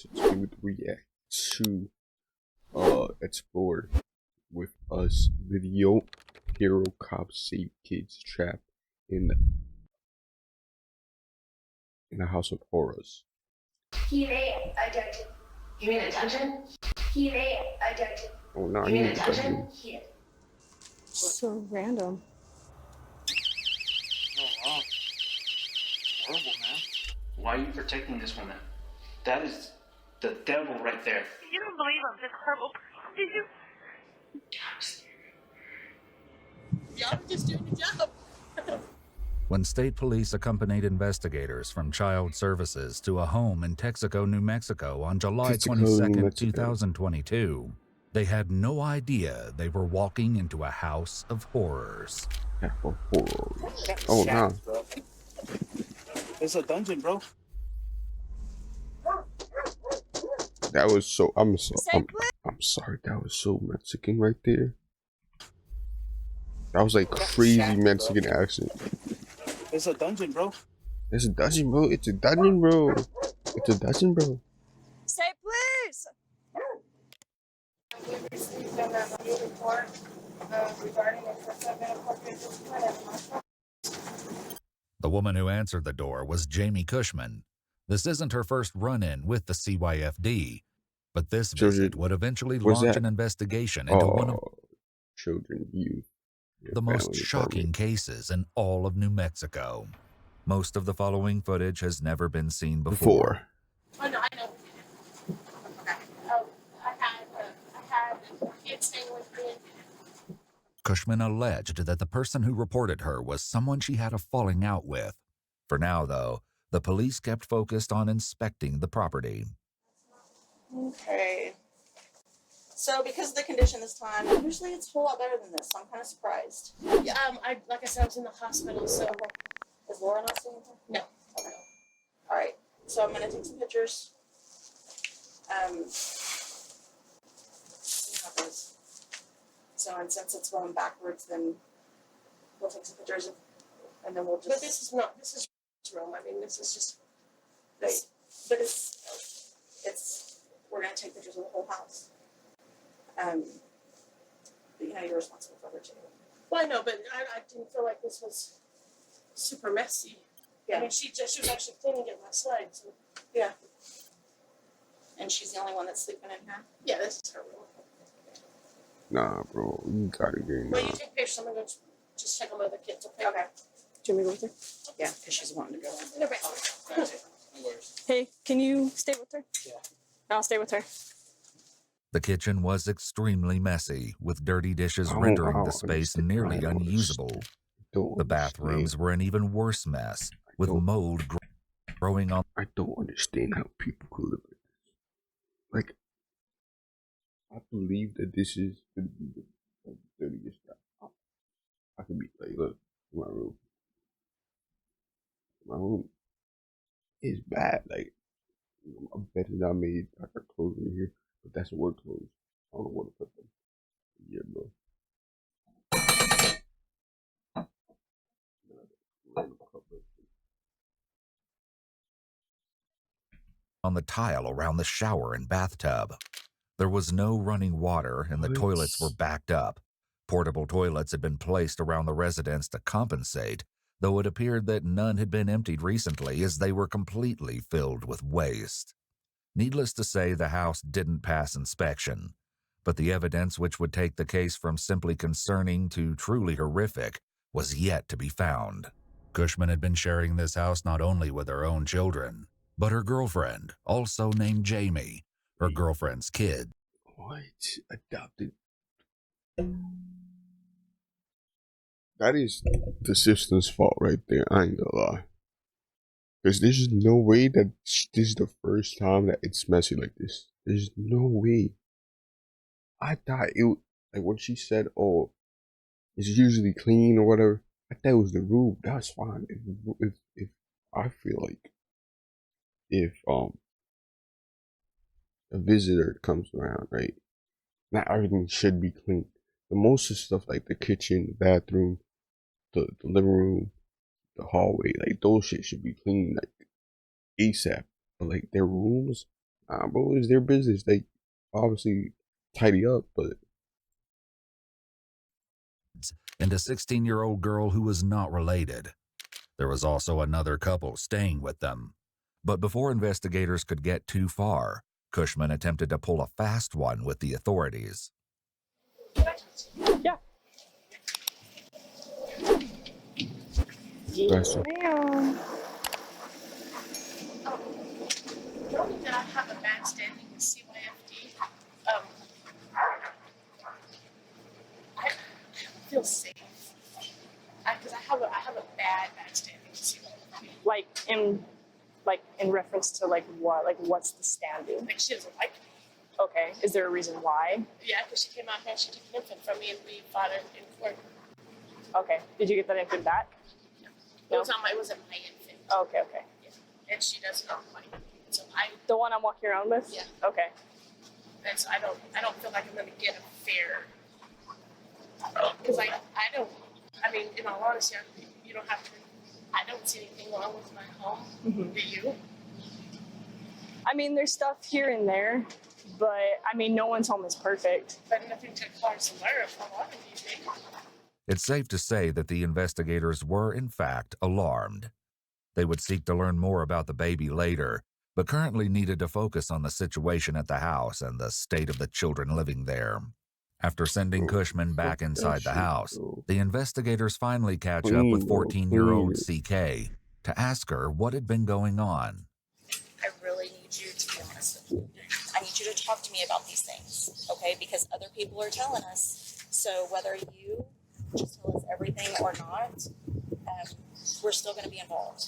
kids we would react to explore with us video hero cops save kids trapped in a house of horrors. He identity. You mean a dungeon? He identity. Oh no, You mean a dungeon? So random. Oh wow. Horrible, man. Why are you protecting this woman? That is the devil right there. You don't believe I'm this horrible, do you? Y'all were just doing the job. When state police accompanied investigators from Child Services to a home in Texaco, New Mexico on July 22nd, 2022, they had no idea they were walking into a house of horrors. Oh no. It's a dungeon, bro. That was so I'm sorry, that was so Mexican right there. That was like crazy Mexican accent. It's a dungeon, bro. It's a dungeon, bro. It's a dungeon, bro. It's a dungeon, bro. Say please. We received a report regarding excessive inappropriate discipline at Marshall. The woman who answered the door was Jamie Cushman. This isn't her first run-in with the CYFD, but this visit would eventually launch an investigation into one of the most shocking cases in all of New Mexico. Most of the following footage has never been seen before. Oh, no, I know. Okay. Oh, I had a kid staying with me. Cushman alleged that the person who reported her was someone she had a falling out with. For now, though, the police kept focused on inspecting the property. Okay. So because of the condition this time, usually it's a whole lot better than this, so I'm kind of surprised. Yeah, like I said, I was in the hospital, so. Is Laura not seeing her? No. Okay. All right. So I'm going to take some pictures. See how it goes. So, and since it's going backwards, then we'll take some pictures and then we'll just. But this is room. I mean, this is just. Right. But it's. We're going to take pictures of the whole house. But you know, you're responsible for her too. Well, I know, but I didn't feel like this was super messy. Yeah. I mean, she was actually cleaning it last night. So. Yeah. And she's the only one that's sleeping in here? Yeah, this is her room. Nah, bro, you gotta get Well, you take pictures. I'm gonna just check on the other kids. Okay. Okay. Do you want me to go with her? Yeah, because she's wanting to go. No worries. Hey, can you stay with her? Yeah. I'll stay with her. The kitchen was extremely messy, with dirty dishes rendering the space nearly unusable. The bathrooms were an even worse mess, with mold growing on. I don't understand how people could live like this. Like, I believe that this is the dirtiest job. I could be like, look, my room. My room is bad. Like, a bed is not made. I got clothes in here, but that's work clothes. I don't know where to put them. Yeah, bro. On the tile around the shower and bathtub. There was no running water and the toilets were backed up. Portable toilets had been placed around the residence to compensate, though it appeared that none had been emptied recently as they were completely filled with waste. Needless to say, the house didn't pass inspection, but the evidence which would take the case from simply concerning to truly horrific was yet to be found. Cushman had been sharing this house not only with her own children, but her girlfriend, also named Jamie, her girlfriend's kid. What? Adopted? That is the system's fault right there. I ain't gonna lie. Because there's no way that this is the first time that it's messy like this. There's no way. I thought it, like when she said, oh, it's usually clean or whatever, I thought it was the roof. That's fine. If I feel like if a visitor comes around, right, not everything should be clean. But most of the stuff like the kitchen, the bathroom, the living room, the hallway, like those shit should be clean like ASAP. But like their rooms, Bro, it's their business. They obviously tidy up, but and a 16-year-old girl who was not related. There was also another couple staying with them. But before investigators could get too far, Cushman attempted to pull a fast one with the authorities. Yeah. Yes, sir. Ma'am. Knowing that I have a bad standing with CYFD, I feel safe. Because I have a bad standing with CYFD. Like in reference to like what? Like what's the standing? Like she doesn't like me. Okay. Is there a reason why? Yeah, because she came out here and she took an infant from me and we fought it in court. Okay. Did you get that infant back? It wasn't my infant. Okay. Yeah. And she does not like me. So The one I'm walking around with? Yeah. Okay. and so I don't feel like I'm gonna get a fair, because I mean, in all honesty, you don't have to. I don't see anything wrong with my home. Mm-hmm. Do you? I mean, there's stuff here and there, but I mean, no one's home is perfect. But nothing to cause alarm these days. It's safe to say that the investigators were, in fact, alarmed. They would seek to learn more about the baby later, but currently needed to focus on the situation at the house and the state of the children living there. After sending Cushman back inside the house, the investigators finally catch up with 14-year-old CK to ask her what had been going on. I really need you to be honest with me. I need you to talk to me about these things, okay? Because other people are telling us. So whether you just tell us everything or not, we're still going to be involved.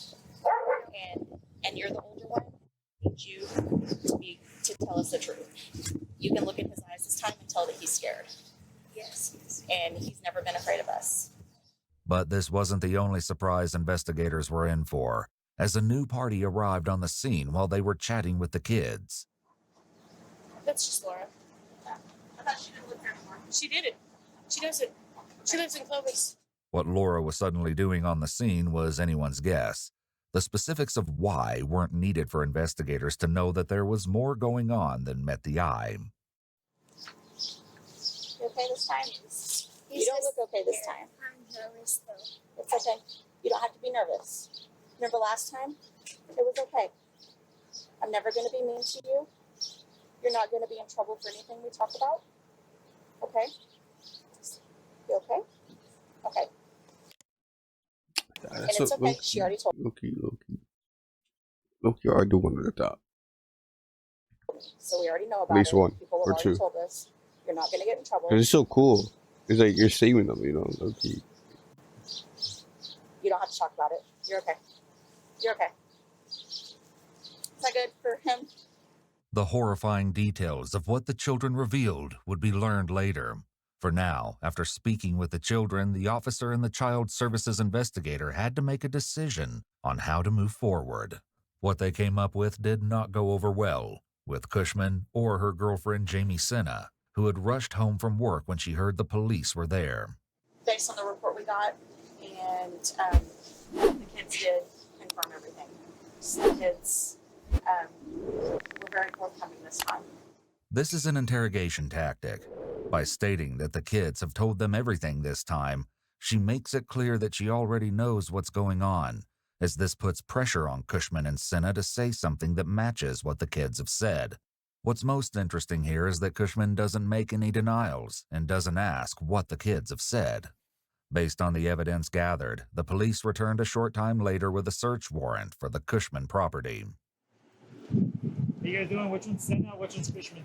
And you're the older one. I need you to tell us the truth. You can look in his eyes this time and tell that he's scared. Yes. And he's never been afraid of us. But this wasn't the only surprise investigators were in for, as a new party arrived on the scene while they were chatting with the kids. That's just Laura. I thought she didn't live here anymore. She didn't. She doesn't. She lives in Clovis. What Laura was suddenly doing on the scene was anyone's guess. The specifics of why weren't needed for investigators to know that there was more going on than met the eye. You okay this time? You don't look okay this time. I'm nervous though. It's okay. You don't have to be nervous. Remember last time? It was okay. I'm never going to be mean to you. You're not going to be in trouble for anything we talk about. Okay? You okay? Okay. And it's okay. She already told me. Loki already do one at the top. So we already know about At least it. one People have or already two. told us. You're not going to get in trouble. Cause it's so cool. It's like you're saving them, you know, Loki. You don't have to talk about it. You're okay. You're okay. Is that good for him? The horrifying details of what the children revealed would be learned later. For now, after speaking with the children, the officer and the child services investigator had to make a decision on how to move forward. What they came up with did not go over well with Cushman or her girlfriend Jamie Senna, who had rushed home from work when she heard the police were there. Based on the report we got, and the kids did confirm everything. So the kids were very forthcoming this time. This is an interrogation tactic. By stating that the kids have told them everything this time, she makes it clear that she already knows what's going on, as this puts pressure on Cushman and Senna to say something that matches what the kids have said. What's most interesting here is that Cushman doesn't make any denials and doesn't ask what the kids have said. Based on the evidence gathered, the police returned a short time later with a search warrant for the Cushman property. How you guys doing? Which one's Senna? Which one's Cushman?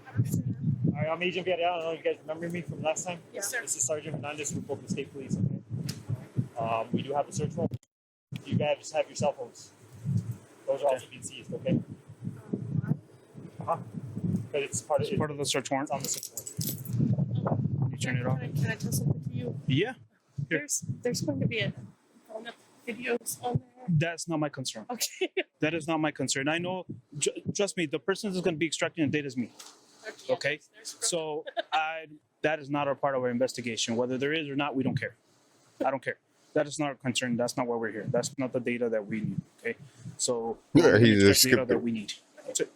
All right, I'm Agent Villarreal. I don't know if you guys remember me from last time. Yes, sir. This is Sergeant Hernandez from Oakland State Police. Okay. We do have a search warrant. You guys have your cell phones. Those are also being seized. Okay. But it's part of the search warrant. It's on the search warrant. You turn it off. Can I tell something to you? Yeah. There's going to be a videos on there. That's not my concern. Okay. That is not my concern. I know. Trust me. The person who's going to be extracting the data is me. Okay. So that is not a part of our investigation. Whether there is or not, we don't care. I don't care. That is not our concern. That's not why we're here. That's not the data that we need. Okay. So Yeah, he's extract just data skipped that it. we need. That's it.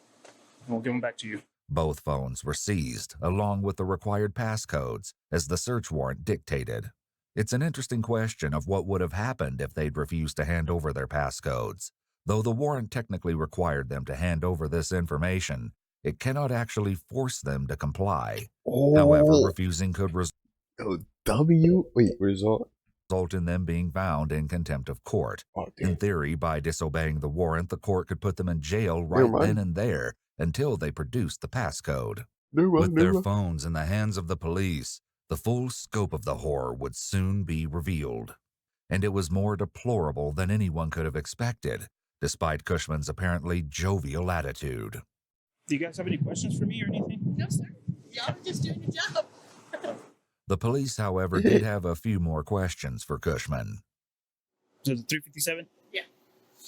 and we'll give them back to you. Both phones were seized, along with the required passcodes, as the search warrant dictated. It's an interesting question of what would have happened if they'd refused to hand over their passcodes. Though the warrant technically required them to hand over this information, it cannot actually force them to comply. However, Oh, refusing could result. result in them being found in contempt of court. Oh, In damn. theory, by disobeying the warrant, the court could put them in jail Never right then mind. and there until they produced the passcode. Never With mind. their Never mind. phones in the hands of the police, the full scope of the horror would soon be revealed. And it was more deplorable than anyone could have expected, despite Cushman's apparently jovial attitude. Do you guys have any questions for me or anything? No, sir. Y'all are just doing your job. The police, however, did have a few more questions for Cushman. So the 357? Yeah.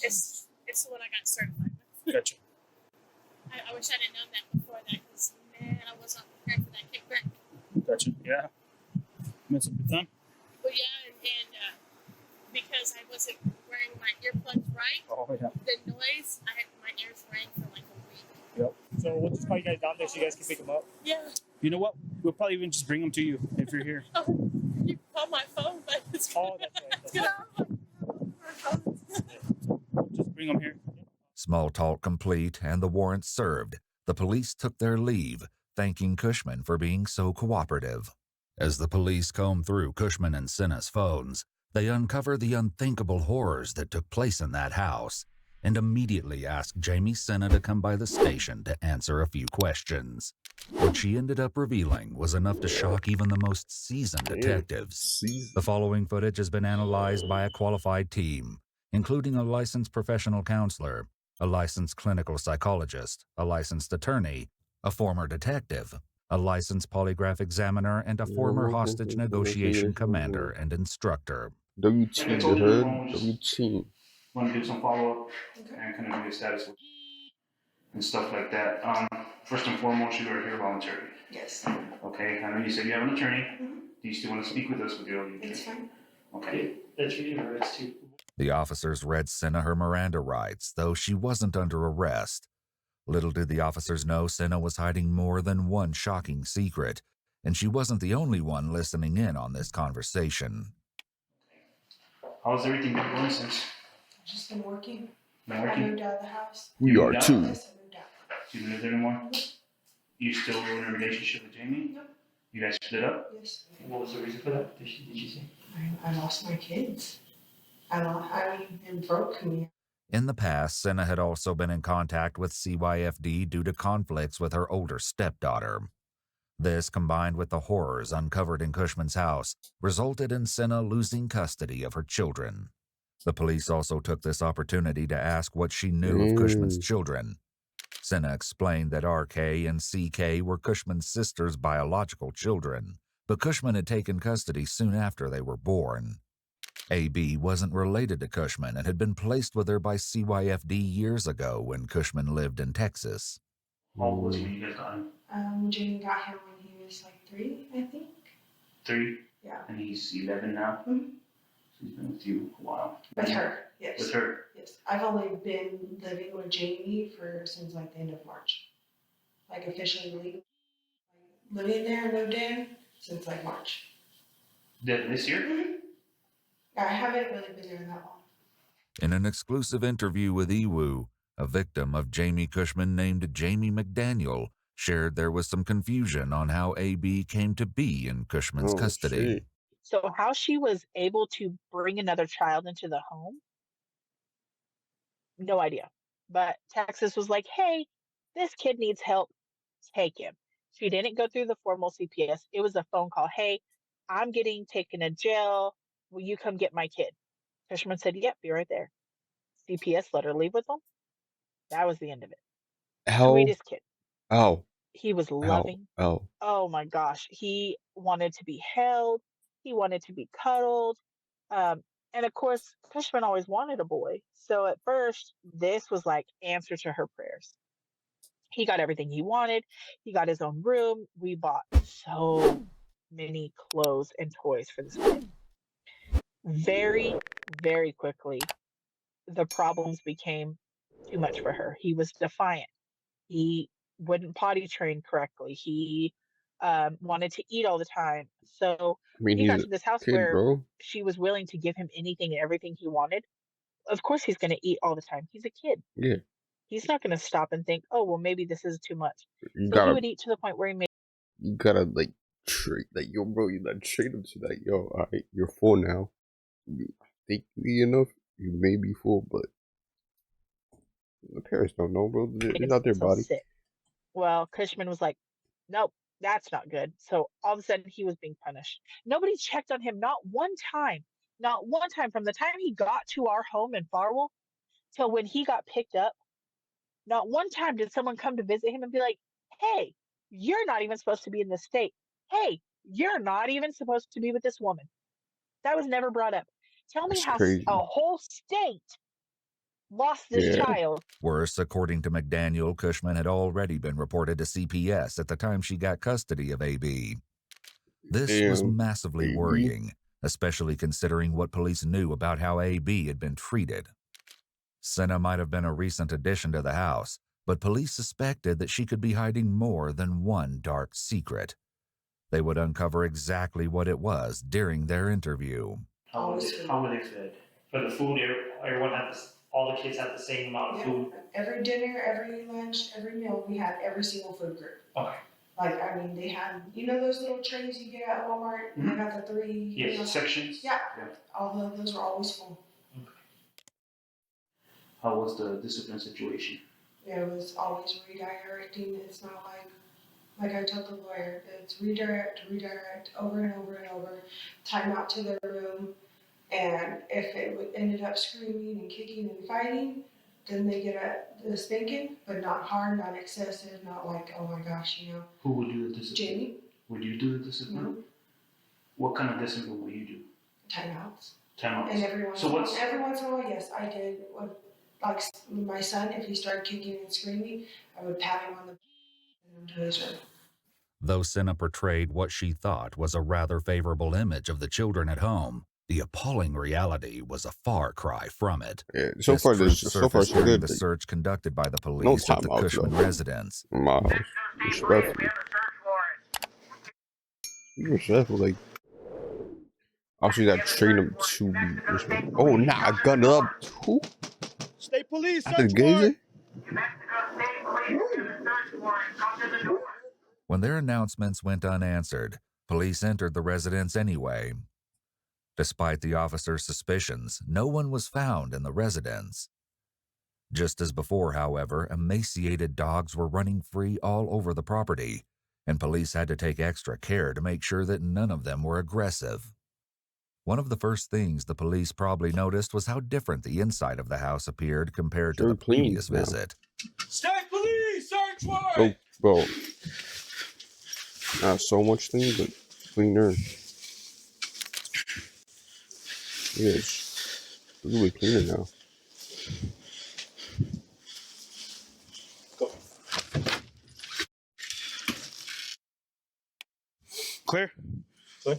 It's the one I got certified with. Gotcha. I wish I didn't know that before that, because, man, I wasn't prepared for that kickback. Gotcha. Yeah. Mess up your thumb? But yeah, and because I wasn't wearing my earplugs right, Oh, yeah. the noise, my ears rang for like a week. Yep. So we'll just call you guys down there so you guys can pick them up. Yeah. You know what? We'll probably even just bring them to you if you're here. Oh, you can call my phone, but it's Oh, that's right. it's gonna Just bring them here. Small talk complete and the warrant served, the police took their leave, thanking Cushman for being so cooperative. As the police combed through Cushman and Senna's phones, they uncovered the unthinkable horrors that took place in that house and immediately asked Jamie Senna to come by the station to answer a few questions. What she ended up revealing was enough to shock even the most seasoned detectives. The following footage has been analyzed by a qualified team, including a licensed professional counselor, a licensed clinical psychologist, a licensed attorney, a former detective, a licensed polygraph examiner, and a former hostage negotiation commander and instructor. WT, Like I you told you on the heard? phone, just WT. want to do some follow-up and kind of do a status and stuff like that. First and foremost, you are here voluntarily. Yes. Okay, I know you said you have an attorney. Do you still want to speak with us with your other attorney? It's fine. Okay. That's your rights too. The officers read Senna her Miranda rights, though she wasn't under arrest. Little did the officers know Senna was hiding more than one shocking secret, and she wasn't the only one listening in on this conversation. How's everything been going since? I've just been working. Been I working? moved out of the house. We You are moved out? too. Yes, I moved out. You don't live there anymore? You still in a relationship with Jamie? Nope. You guys split up? Yes. What was the reason for that? Did you say? I lost my kids. It broke me. In the past, Senna had also been in contact with CYFD due to conflicts with her older stepdaughter. This, combined with the horrors uncovered in Cushman's house, resulted in Senna losing custody of her children. The police also took this opportunity to ask what she knew of Cushman's children. Senna explained that RK and CK were Cushman's sister's biological children, but Cushman had taken custody soon after they were born. AB wasn't related to Cushman and had been placed with her by CYFD years ago when Cushman lived in Texas. How old was he when you guys got him? Jamie got him when he was like 3, I think. 3? Yeah. And he's 11 now? Mhm. So he's been with you a while. With her, yes. With her? Yes. I've only been living with Jamie since like the end of March. Like officially legal. Living there, moved in since like March. This year? Mm-hmm. I haven't really been there that long. In an exclusive interview with EWU, a victim of Jamie Cushman named Jamie McDaniel shared there was some confusion on how AB came to be in Cushman's custody. Shit. So how she was able to bring another child into the home, no idea. But Texas was like, hey, this kid needs help. Take him. She didn't go through the formal CPS. It was a phone call. Hey, I'm getting taken to jail. Will you come get my kid? Cushman said, yep, be right there. CPS let her leave with them. That was the end of it. Ow. Sweetest kid. Ow. He was Ow. loving. Ow. Oh my gosh. He wanted to be held. He wanted to be cuddled. And of course, Cushman always wanted a boy. So at first, this was like answer to her prayers. He got everything he wanted. He got his own room. We bought so many clothes and toys for this kid. Very, very quickly, the problems became too much for her. He was defiant. He wouldn't potty train correctly. He wanted to eat all the time. So I mean, he he's got a to this house kid, where bro. she was willing to give him anything and everything he wanted. Of course, he's going to eat all the time. He's a kid. Yeah, He's not going to stop and think, oh, well, maybe this is too much. you So he gotta, would eat to the point where he made. you gotta like treat, like yo, bro. You gotta treat him to that. Yo, all right, you're full now. You think you eat enough? You may be full, but the parents don't know, bro. It's not their himself body. sick. Well, Cushman was like, nope, that's not good. So all of a sudden he was being punished. Nobody checked on him, not one time. Not one time from the time he got to our home in Farwell till when he got picked up. Not one time did someone come to visit him and be like, hey, you're not even supposed to be in this state. Hey, you're not even supposed to be with this woman. That was never brought up. Tell me That's how crazy. a whole state lost this Yeah, child. Worse, according to McDaniel, Cushman had already been reported to CPS at the time she got custody of AB. This was damn, massively baby. worrying, especially considering what police knew about how AB had been treated. Senna might have been a recent addition to the house, but police suspected that she could be hiding more than one dark secret. They would uncover exactly what it was during their interview. How were they fed? For the food, everyone had all the kids had the same amount of food. Every dinner, every lunch, every meal, we had every single food group. Okay. Like, I mean, they had, you know those little trays you get at Walmart? Mhm. They got the three, Yes, you know, sections. Yeah. Yeah. All of those were always full. Okay. How was the discipline situation? Yeah, it was always redirecting. It's not like I told the lawyer, it's redirect, over and over and over, time out to their room. And if it ended up screaming and kicking and fighting, then they get the spanking, but not hard, not excessive, not like, oh my gosh, you know. Who would do the discipline? Jamie. Would you do the discipline? No. What kind of discipline would you do? Timeouts. Timeouts. And every once in a while, yes, I did. Like my son, if he started kicking and screaming, I would pat him on the and to his room. Though Senna portrayed what she thought was a rather favorable image of the children at home, the appalling reality was a far cry from it. Yeah, so This far truth so surfaced so during good. the search conducted by the No police at the timeouts, Cushman though. residence. My house. Respectful. Be respectful, like. Also, you gotta train them to be respectful. Oh, nah, gun up. Who? State police, After the search gazer? warrant. When their announcements went unanswered, police entered the residence anyway. Despite the officer's suspicions, no one was found in the residence. Just as before, however, emaciated dogs were running free all over the property, and police had to take extra care to make sure that none of them were aggressive. One of the first things the police probably noticed was how different the inside of the house appeared compared to the previous visit. State police, search warrant! Bro. Not so much things, but cleaner. Yeah, it's really cleaner now. Clear? Yeah,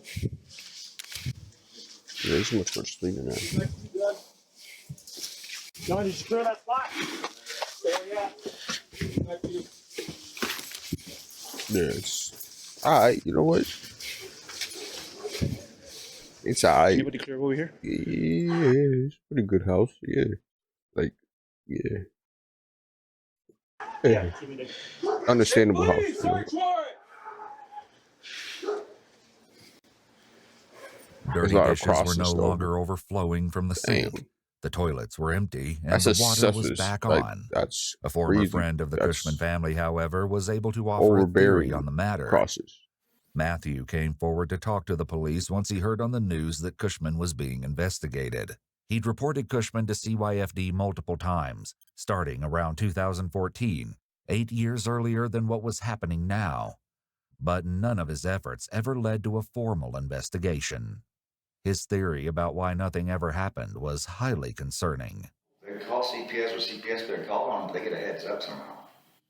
it's much more cleaner now. John, did you clear that spot? Yeah, it's alright. You know what? It's alright. Anybody clear over here? Yeah, it's a pretty good house. Yeah. Like, yeah. Yeah. Understandable house. You know? Dirty dishes were no longer overflowing from the sink. The toilets were empty, and the water was back on. That's a former crazy. friend of the Cushman family, however, was able to offer a theory on the matter. Matthew came forward to talk to the police once he heard on the news that Cushman was being investigated. He'd reported Cushman to CYFD multiple times, starting around 2014, 8 years earlier than what was happening now. But none of his efforts ever led to a formal investigation. His theory about why nothing ever happened was highly concerning. They call CPS or CPS better call on them, but they get a heads up somehow.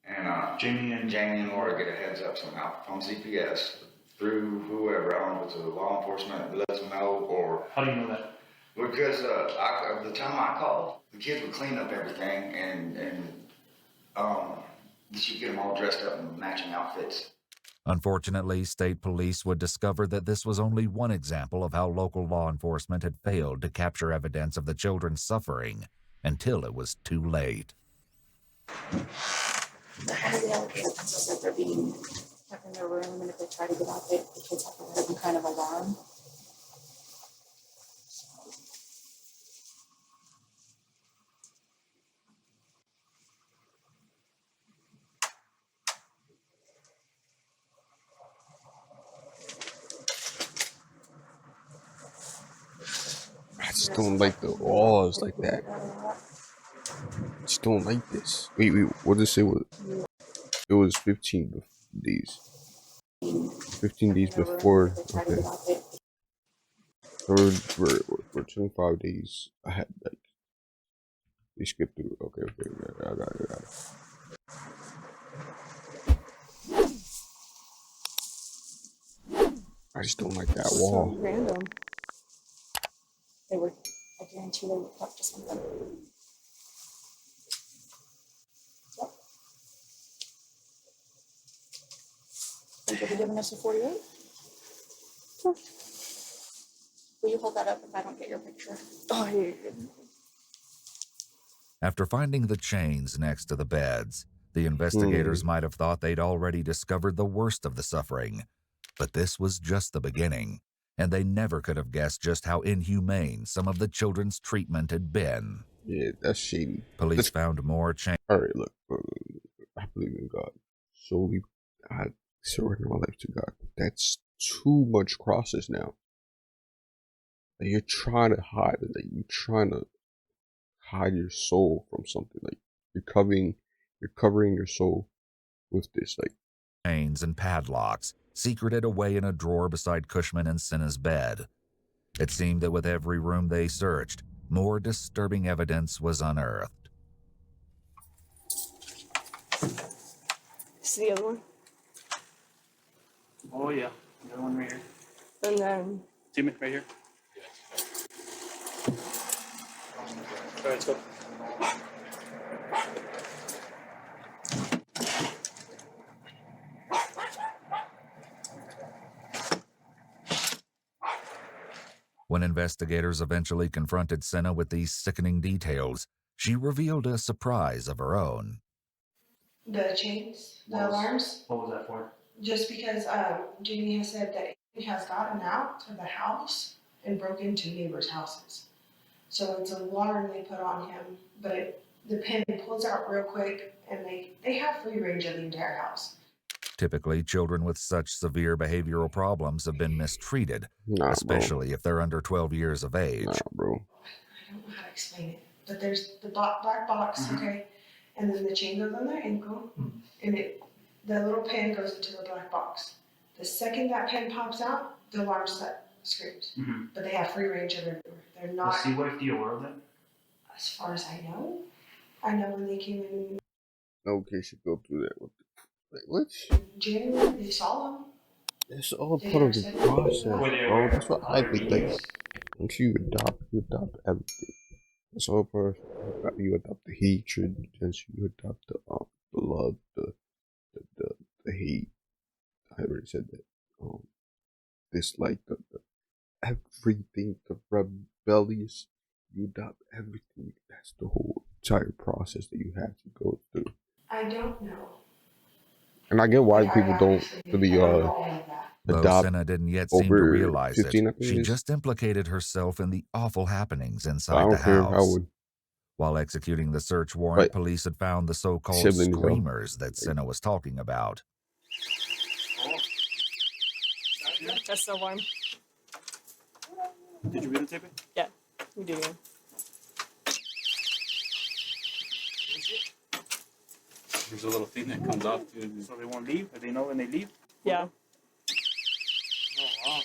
And Jamie and Laura get a heads up somehow from CPS through whoever. I don't know if it's a law enforcement lets them know or. How do you know that? Because the time I called, the kids would clean up everything and You get them all dressed up in matching outfits. Unfortunately, state police would discover that this was only one example of how local law enforcement had failed to capture evidence of the children's suffering until it was too late. How do the allegations that they're being kept in their room, and if they try to get out, the kids have to wear some kind of alarm? I just don't like the laws like that. I just don't like this. Wait, what did it say? It was 15 days. 15 days before. Okay. So we're 25 days ahead. Like, we skipped through. Okay. I got it. I just don't like that wall. So random. I guarantee they were up to something. Yep. Think you'll be giving us a 48? Sure. Will you hold that up if I don't get your picture? Oh, yeah. After finding the chains next to the beds, the investigators might have thought they'd already discovered the worst of the suffering. But this was just the beginning, and they never could have guessed just how inhumane some of the children's treatment had been. Yeah, that's shady. Police found more chains. All right, look, I believe in God. So I surrender my life to God. That's too much crosses now. Like, you're trying to hide it. Like, you're trying to hide your soul from something. Like, you're covering your soul with this. Like, chains and padlocks secreted away in a drawer beside Cushman and Senna's bed. It seemed that with every room they searched, more disturbing evidence was unearthed. It's the other one. Oh yeah, the other one right here. And then See me right here. All right, let's go. When investigators eventually confronted Senna with these sickening details, she revealed a surprise of her own. The chains, the alarms, What was that for? just because Jamie has said that he has gotten out of the house and broke into neighbors' houses. So it's an alarm they put on him, but the pin pulls out real quick, and they have free range of the entire house. Typically, children with such severe behavioral problems have been mistreated, especially if they're under 12 years of age. I don't know how to explain it, but there's the black box, okay, and then the chain goes on their ankle, and the little pin goes into the black box. The second that pin pops out, the alarm screams. But they have free range everywhere. They're not. Was C-Wife aware of that? As far as I know when they came in. okay, should go through that. What? January, they saw them. It's all part of the process, bro. That's what I think. Like, once you adopt everything. It's all part of, you adopt the hatred, and you adopt the love, the hate. I already said that. Dislike, the everything, the rebellious. You adopt everything. That's the whole entire process that you have to go through. I don't know. And I get why people don't really Though adopt Senna didn't yet seem to realize 15, it, she just implicated herself in the awful happenings I inside don't the care. I house. would. While executing the search warrant, But police had found the so-called siblings, though. screamers that Senna was talking about. that's the one. Did you videotape it? Yeah, we do. There's a little thing that comes off too. So they won't leave? They know when they leave? Yeah. Oh wow.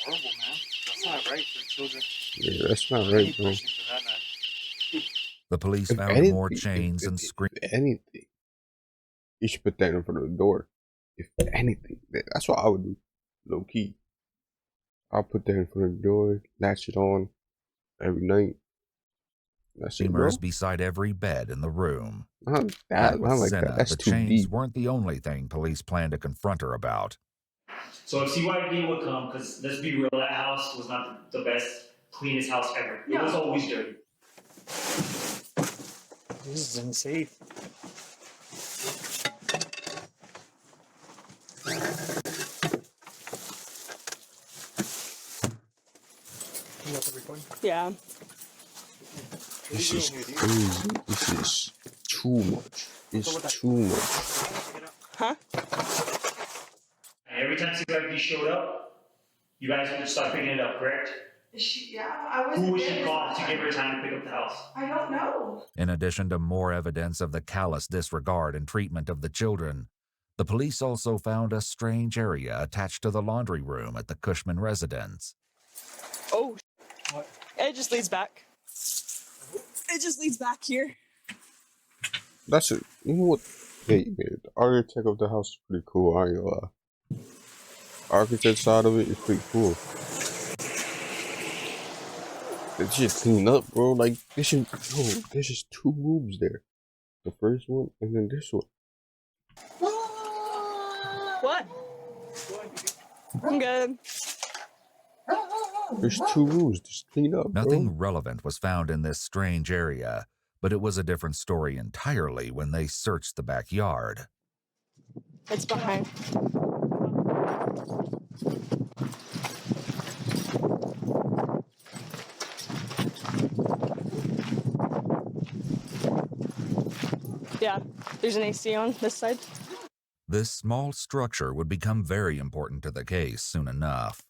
Horrible, man. That's not right for children. Yeah, that's not right, bro. For that, man. The police If found anything, more chains and screens. If anything, you should put that in front of the door. If anything, that's what I would do. Low key. I'll put that in front of the door, latch it on every night. That's it, bro. Streamers beside every bed in the room. Not Like that. with Not like Senna, that. That's the too chains deep. weren't the only thing police planned to confront her about. So if CYD would come, because let's be real, that house was not the best, cleanest house ever. It was always dirty. This is unsafe. You got the recording? Yeah. This is crazy. This is too much. It's too much. Huh? And every time CYD showed up, you guys would start picking it up, correct? I was. Who was she called to give her time to pick up the house? I don't know. In addition to more evidence of the callous disregard and treatment of the children, the police also found a strange area attached to the laundry room at the Cushman residence. Oh, what? It just leads back. It just leads back here. That's it. You know what? Hey, man, the architect of the house is pretty cool. I ain't gonna lie. Architect side of it is pretty cool. It's just clean up, bro. Like, there's just 2 rooms there. The first one, and then this one. What? I'm good. There's 2 rooms. Just clean up, Nothing bro. relevant was found in this strange area, but it was a different story entirely when they searched the backyard. It's behind. Yeah, there's an AC on this side. This small structure would become very important to the case soon enough.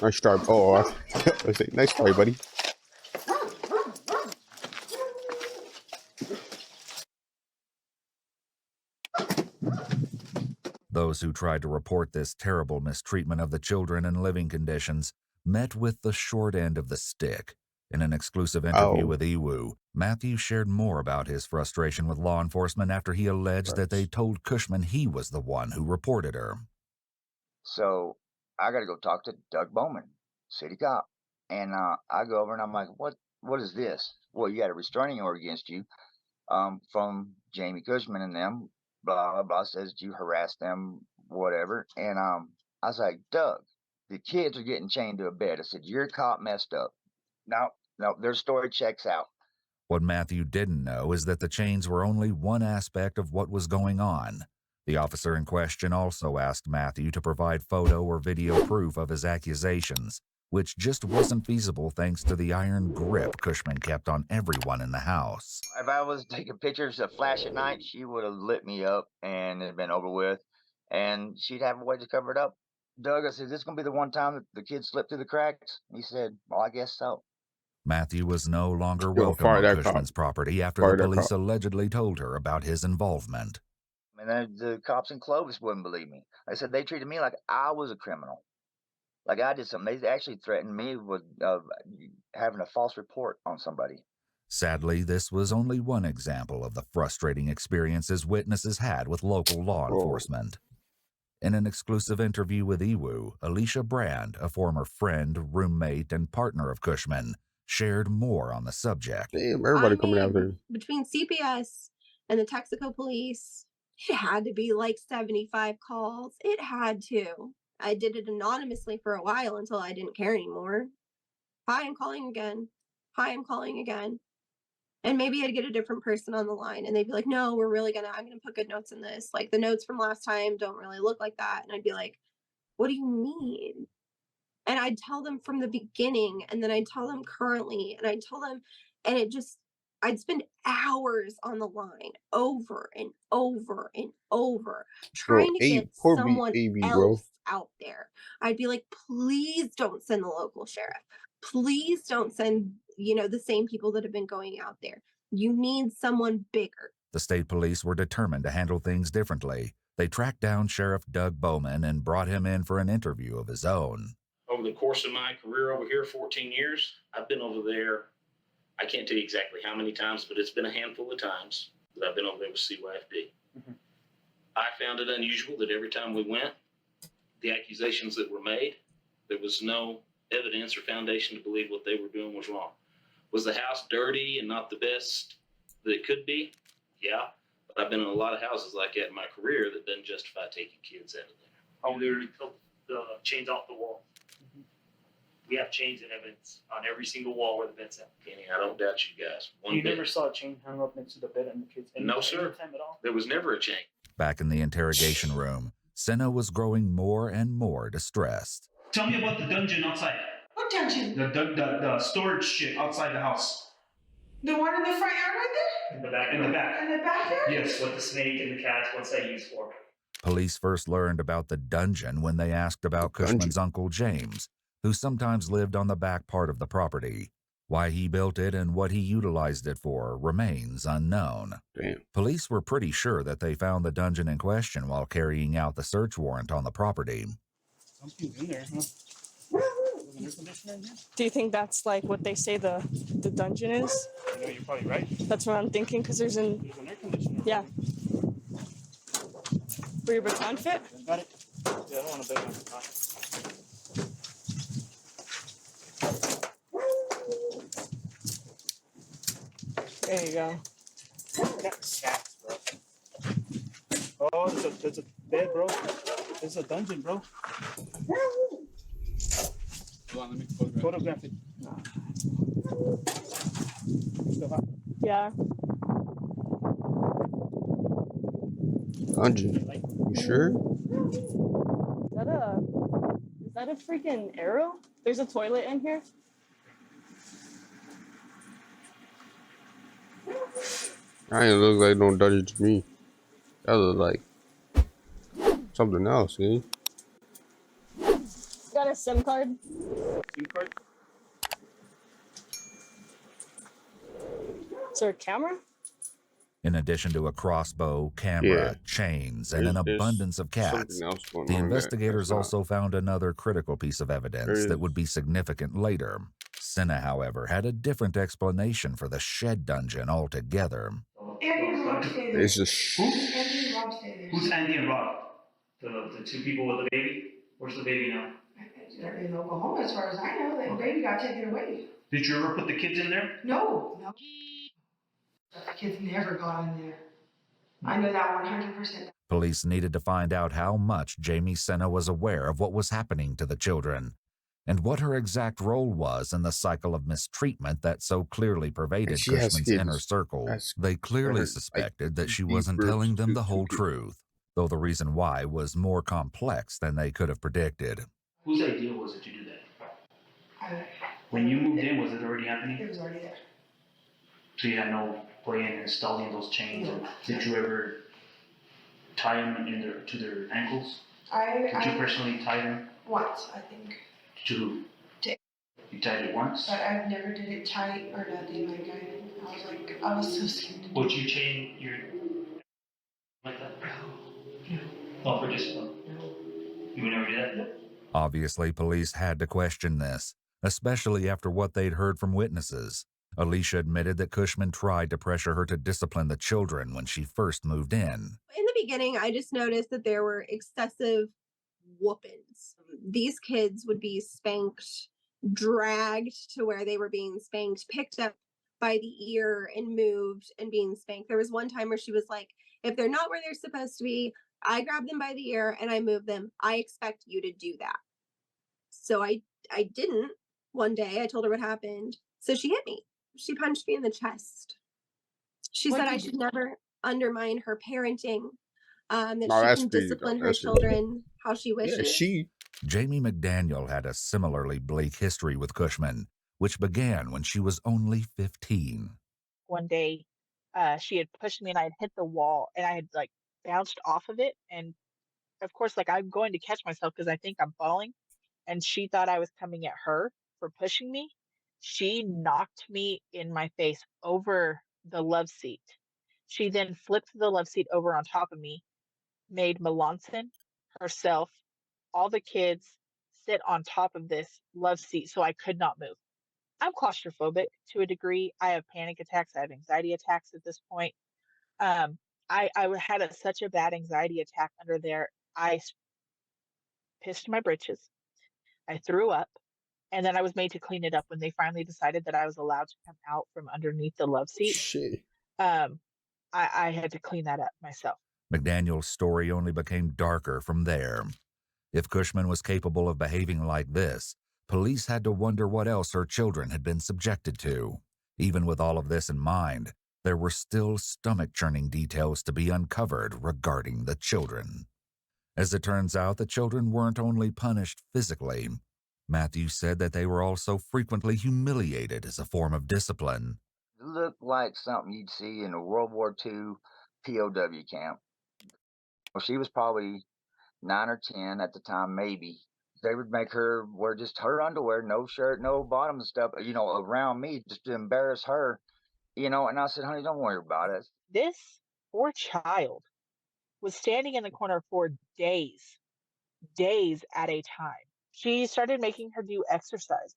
Nice try. Oh, I say, nice try, buddy. Those who tried to report this terrible mistreatment of the children in living conditions met with the short end of the stick. In an exclusive interview with EWU, Matthew shared more about his frustration with law enforcement after he alleged that they told Cushman he was the one who reported her. So I got to go talk to Doug Bowman, city cop. And I go over and I'm like, what is this? Well, you got a restraining order against you from Jamie Cushman and them. Blah, blah, blah. Says you harassed them, whatever. And I was like, Doug, the kids are getting chained to a bed. I said, your cop messed up. No, their story checks out. What Matthew didn't know is that the chains were only one aspect of what was going on. The officer in question also asked Matthew to provide photo or video proof of his accusations, which just wasn't feasible thanks to the iron grip Cushman kept on everyone in the house. If I was taking pictures of Flash at night, she would have lit me up and it'd been over with, and she'd have a way to cover it up. Doug, I said, this is going to be the one time that the kids slipped through the cracks? He said, well, I guess so. Matthew was no longer welcome on Cushman's property after the police allegedly told her about his involvement. And then the cops in Clovis wouldn't believe me. I said they treated me like I was a criminal, like I did something. They actually threatened me with having a false report on somebody. Sadly, this was only one example of the frustrating experiences witnesses had with local law enforcement. In an exclusive interview with EWU, Alicia Brand, a former friend, roommate, and partner of Cushman, shared more on the subject. Damn, everybody coming out there. Between CPS and the Texaco police, it had to be like 75 calls. It had to. I did it anonymously for a while until I didn't care anymore. Hi, I'm calling again. Hi, I'm calling again. And maybe I'd get a different person on the line and they'd be like, no, I'm gonna put good notes in this. Like the notes from last time don't really look like that. And I'd be like, what do you mean? And I'd tell them from the beginning, and then I'd tell them currently, and I'd tell them, and I'd spend hours on the line over and over and over trying to get someone else out there. I'd be like, please don't send the local sheriff. Please don't send, the same people that have been going out there. You need someone bigger. The state police were determined to handle things differently. They tracked down Sheriff Doug Bowman and brought him in for an interview of his own. over the course of my career over here, 14 years, I've been over there. I can't tell you exactly how many times, but it's been a handful of times that I've been over there with CYFD. Mhm. I found it unusual that every time we went, the accusations that were made, there was no evidence or foundation to believe what they were doing was wrong. Was the house dirty and not the best that it could be? Yeah. But I've been in a lot of houses like that in my career that doesn't justify taking kids out of there. I literally took the chains off the wall. We have chains and evidence on every single wall where the bed's at. Kenny, I don't doubt you guys. You never saw a chain hung up next to the bed and the kids? No, sir. Anytime at all? There was never a chain. Back in the interrogation room, Senna was growing more and more distressed. Tell me about the dungeon outside. What dungeon? The storage shit outside the house. The one in the front yard right there? In the back. In the back. In the backyard? Yes. What the snake and the cats, what's that used for? Police first learned about the dungeon when they asked about Cushman's uncle James, who sometimes lived on the back part of the property. Why he built it and what he utilized it for remains unknown. Damn. Police were pretty sure that they found the dungeon in question while carrying out the search warrant on the property. Something's in there, huh? An air conditioner in here? Do you think that's like what they say the dungeon is? You know, you're probably right. That's what I'm thinking, because there's an air conditioner. Yeah. For your baton fit? Got it. Yeah, I don't want to bang my baton. There you go. Cats, bro. Oh, there's a bed, bro. There's a dungeon, bro. Hold on, let me photograph it. Photograph it. Yeah. Dungeon. You sure? Is that a freaking arrow? There's a toilet in here? I ain't look like no dungeon to me. That look like something else, eh? Got a SIM card? SIM card? Is there a camera? In addition to a crossbow, camera, chains, and an abundance of cats, the investigators also found another critical piece of evidence that would be significant later. Senna, however, had a different explanation for the shed dungeon altogether. Andy and Rob stay there. It's just Andy and Rob stay there. Who's Andy and Rob? The two people with the baby? Where's the baby now? They're in Oklahoma, as far as I know. The baby got taken away. Did you ever put the kids in there? No. The kids never got in there. I know that 100%. Police needed to find out how much Jamie Senna was aware of what was happening to the children, and what her exact role was in the cycle of mistreatment that so clearly pervaded Cushman's inner circle. They clearly suspected that she wasn't telling them the whole truth, though the reason why was more complex than they could have predicted. Whose idea was it to do that? When you moved in, was it already happening? It was already there. So you had no play in installing those chains? No. Did you ever tie them to their ankles? Did you personally tie them? Once, I think. To who? You tied it once? But I never did it tight or nothing. I was so scared. Would you chain your like that? No. Not for discipline? No. You would never do that? No. Obviously, police had to question this, especially after what they'd heard from witnesses. Alicia admitted that Cushman tried to pressure her to discipline the children when she first moved in. In the beginning, I just noticed that there were excessive whoopings. These kids would be spanked, dragged to where they were being spanked, picked up by the ear and moved and being spanked. There was one time where she was like, if they're not where they're supposed to be, I grab them by the ear and I move them. I expect you to do that. So I didn't. One day I told her what happened. So she hit me. She punched me in the chest. She said I should never undermine her parenting, that she can discipline her children how she wishes. Jamie McDaniel had a similarly bleak history with Cushman, which began when she was only 15. One day, she had pushed me and I had hit the wall and I had bounced off of it. And of course, I'm going to catch myself because I think I'm falling. And she thought I was coming at her for pushing me. She knocked me in my face over the love seat. She then flipped the love seat over on top of me, made Melanson, herself, all the kids sit on top of this love seat so I could not move. I'm claustrophobic to a degree. I have panic attacks. I have anxiety attacks at this point. Um, I had such a bad anxiety attack under there. Pissed my britches. I threw up, and then I was made to clean it up when they finally decided that I was allowed to come out from underneath the love seat. Shit. I had to clean that up myself. McDaniel's story only became darker from there. If Cushman was capable of behaving like this, police had to wonder what else her children had been subjected to. Even with all of this in mind, there were still stomach-churning details to be uncovered regarding the children. As it turns out, the children weren't only punished physically. Matthew said that they were also frequently humiliated as a form of discipline. It looked like something you'd see in a World War II POW camp. Well, she was probably 9 or 10 at the time, maybe. They would make her wear just her underwear, no shirt, no bottom and stuff, around me just to embarrass her, and I said, honey, don't worry about it. This poor child was standing in the corner for days at a time. She started making her do exercises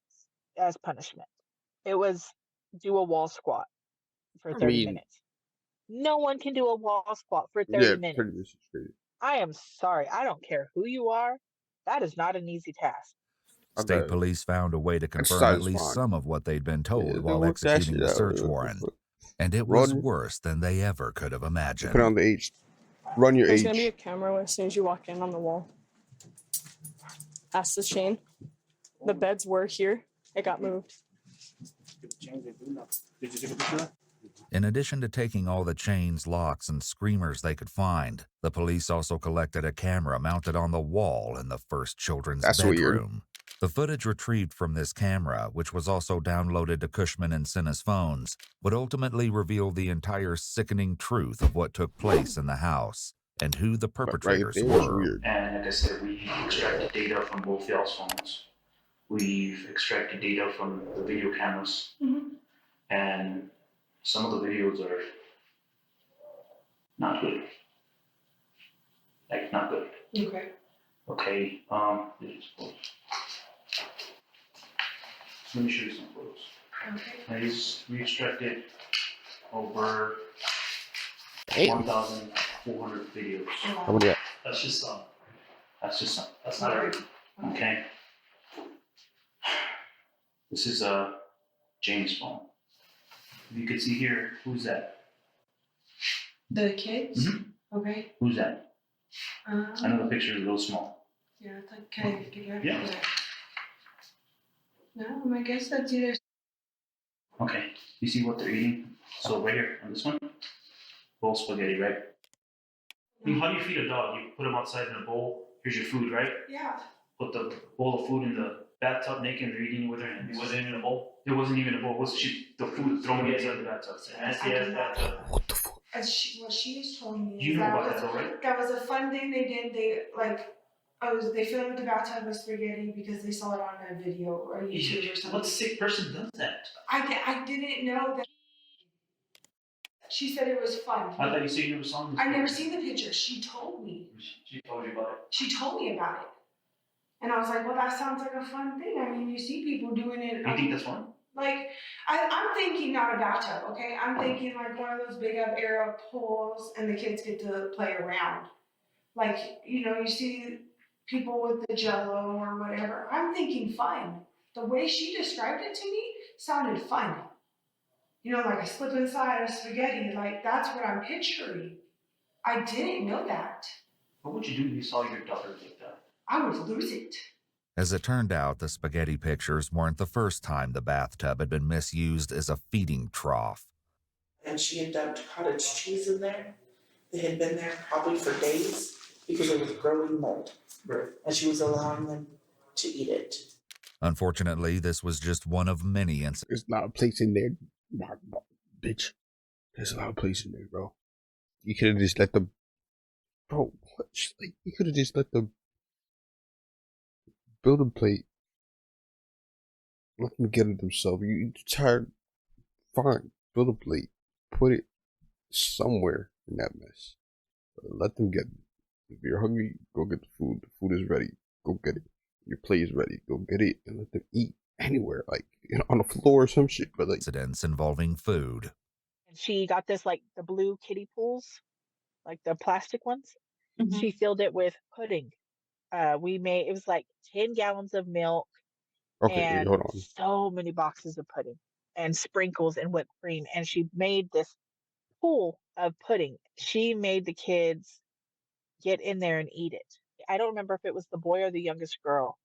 as punishment. It was do a wall squat for 30 minutes. No one can do a wall squat for 30 minutes. Pretty much straight. I am sorry. I don't care who you are. That is not an easy task. State police found a way to confirm at least some of what they'd been told while executing the search warrant. And it was worse than they ever could have imagined. Put on the H. Run your There's H. going to be a camera as soon as you walk in on the wall. Ask the chain. The beds were here. It got moved. In addition to taking all the chains, locks, and screamers they could find, the police also collected a camera mounted on the wall in the first children's bedroom. The footage retrieved from this camera, which was also downloaded to Cushman and Senna's phones, would ultimately reveal the entire sickening truth of what took place in the house and who the perpetrators were. And like I said, we extracted data from both y'all's phones. We've extracted data from the video cameras. And some of the videos are not good. Like, not good. Okay. Okay, let me show you some photos. Okay. We extracted over 1,400 videos. How many? That's just some. That's not everything. Okay. This is James' phone. You can see here, who's that? The kids? Okay. Who's that? I know the picture is real small. Yeah, it's like, can I get Yeah. No, I guess that's either. Okay, you see what they're eating? So right here, on this one, bowl spaghetti, right? I mean, how do you feed a dog? You put them outside in a bowl. Here's your food, right? Yeah. Put the bowl of food in the bathtub naked and they're eating it with their hands. It wasn't even a bowl? It wasn't even a bowl. It was the food thrown inside the bathtub. Nasty ass bathtub. What the fuck? What she was telling me. You know about that though, right? That was a fun thing they did. They filmed the bathtub with spaghetti because they saw it on a video or YouTube or something. What sick person does that? I didn't know that. She said it was fun. I thought you said you never saw this. I've never seen the picture. She told me. She told you about it? She told me about it. And I was like, well, that sounds like a fun thing. I mean, you see people doing it. You think that's fun? Like, I'm thinking not a bathtub, okay? I'm thinking like one of those big up air pools and the kids get to play around. Like, you see people with the Jello or whatever. I'm thinking fun. The way she described it to me sounded fun. Like a slip inside of spaghetti. Like, that's what I'm picturing. I didn't know that. What would you do if you saw your daughter like that? I would lose it. As it turned out, the spaghetti pictures weren't the first time the bathtub had been misused as a feeding trough. And she had dumped cottage cheese in there. They had been there probably for days because it was growing mold. Right. And she was allowing them to eat it. Unfortunately, this was just one of many incidents. There's a lot of place in there, bitch. There's a lot of place in there, bro. You could have just let them, bro. You could have just let them build a plate. Let them get it themselves. You tired? Fine. Build a plate. Put it somewhere in that mess. Let them get it. If you're hungry, go get the food. The food is ready. Go get it. your plate is ready. Go get it and let them eat anywhere, like on the floor or some shit. But like incidents involving food. And she got this like the blue kiddie pools, like the plastic ones. She filled it with pudding. We made it was like 10 gallons of milk okay, wait, and hold on. so many boxes of pudding and sprinkles and whipped cream. And she made this pool of pudding. She made the kids get in there and eat it. I don't remember if it was the boy or the youngest girl,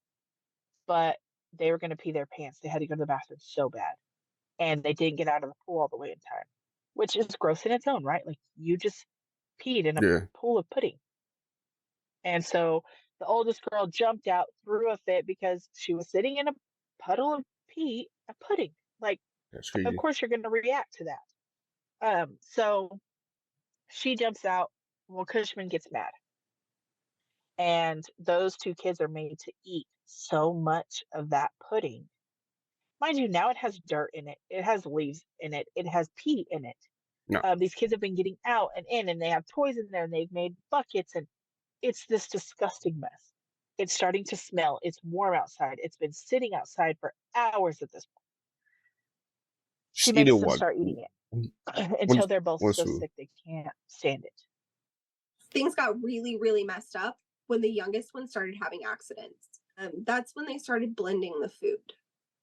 but they were going to pee their pants. They had to go to the bathroom so bad. And they didn't get out of the pool all the way in time, which is gross in its own, right? Like you just peed in a Yeah, pool of pudding. And so the oldest girl jumped out, threw a fit because she was sitting in a puddle of a pudding. Like, that's of crazy. course you're going to react to that. So she jumps out. Well, Cushman gets mad. And those two kids are made to eat so much of that pudding. Mind you, now it has dirt in it. It has leaves in it. It has pee in it. No, These kids have been getting out and in, and they have toys in there, and they've made buckets, and it's this disgusting mess. It's starting to smell. It's warm outside. It's been sitting outside for hours at this point. She just eat it makes them one, start eating it one, until they're both one so swoop. sick they can't stand it. Things got really, really messed up when the youngest one started having accidents. That's when they started blending the food.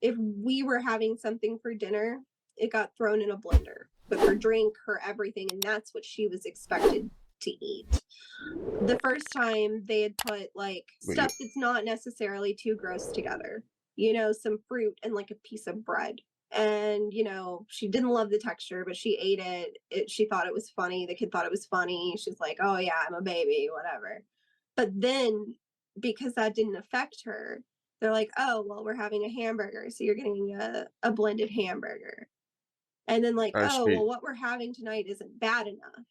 If we were having something for dinner, it got thrown in a blender. But her drink, her everything, and that's what she was expected to eat. The first time they had put like stuff that's not necessarily too gross together, some fruit and like a piece of bread. And she didn't love the texture, but she ate it. She thought it was funny. The kid thought it was funny. She's like, oh yeah, I'm a baby, whatever. But then because that didn't affect her, they're like, oh well, we're having a hamburger, so you're getting a blended hamburger. And then like, That's oh well, crazy. what we're having tonight isn't bad enough,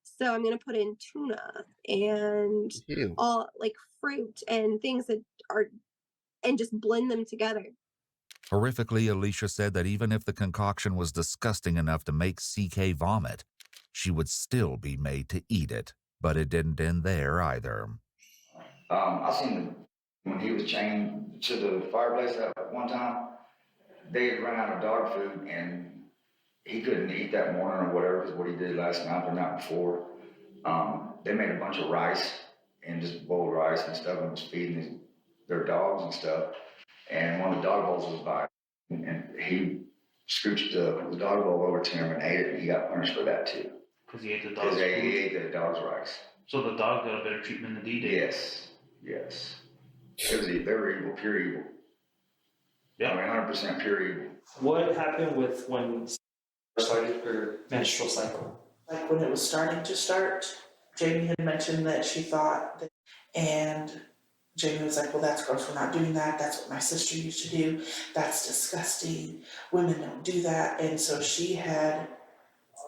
so I'm gonna put in tuna and Ew. all like fruit and things that are, and just blend them together. Horrifically, Alicia said that even if the concoction was disgusting enough to make CK vomit, she would still be made to eat it. But it didn't end there either. I seen him when he was chained to the fireplace at one time. They had run out of dog food and he couldn't eat that morning or whatever, because what he did last night or night before. They made a bunch of rice and just boiled rice and stuff and was feeding their dogs and stuff. And one of the dog bowls was by, and he scooched the dog bowl over to him and ate it, and he got punished for that too. Because he ate the dog's Because he food? ate the dog's rice. So the dog got a better treatment than he did? Yes. They were evil, pure evil. Yeah. I mean, 100% pure evil. What happened with when started her menstrual cycle? Like when it was starting to start, Jamie had mentioned that she thought that, and Jamie was like, well, that's gross, we're not doing that. That's what my sister used to do. That's disgusting. Women don't do that. And so she had,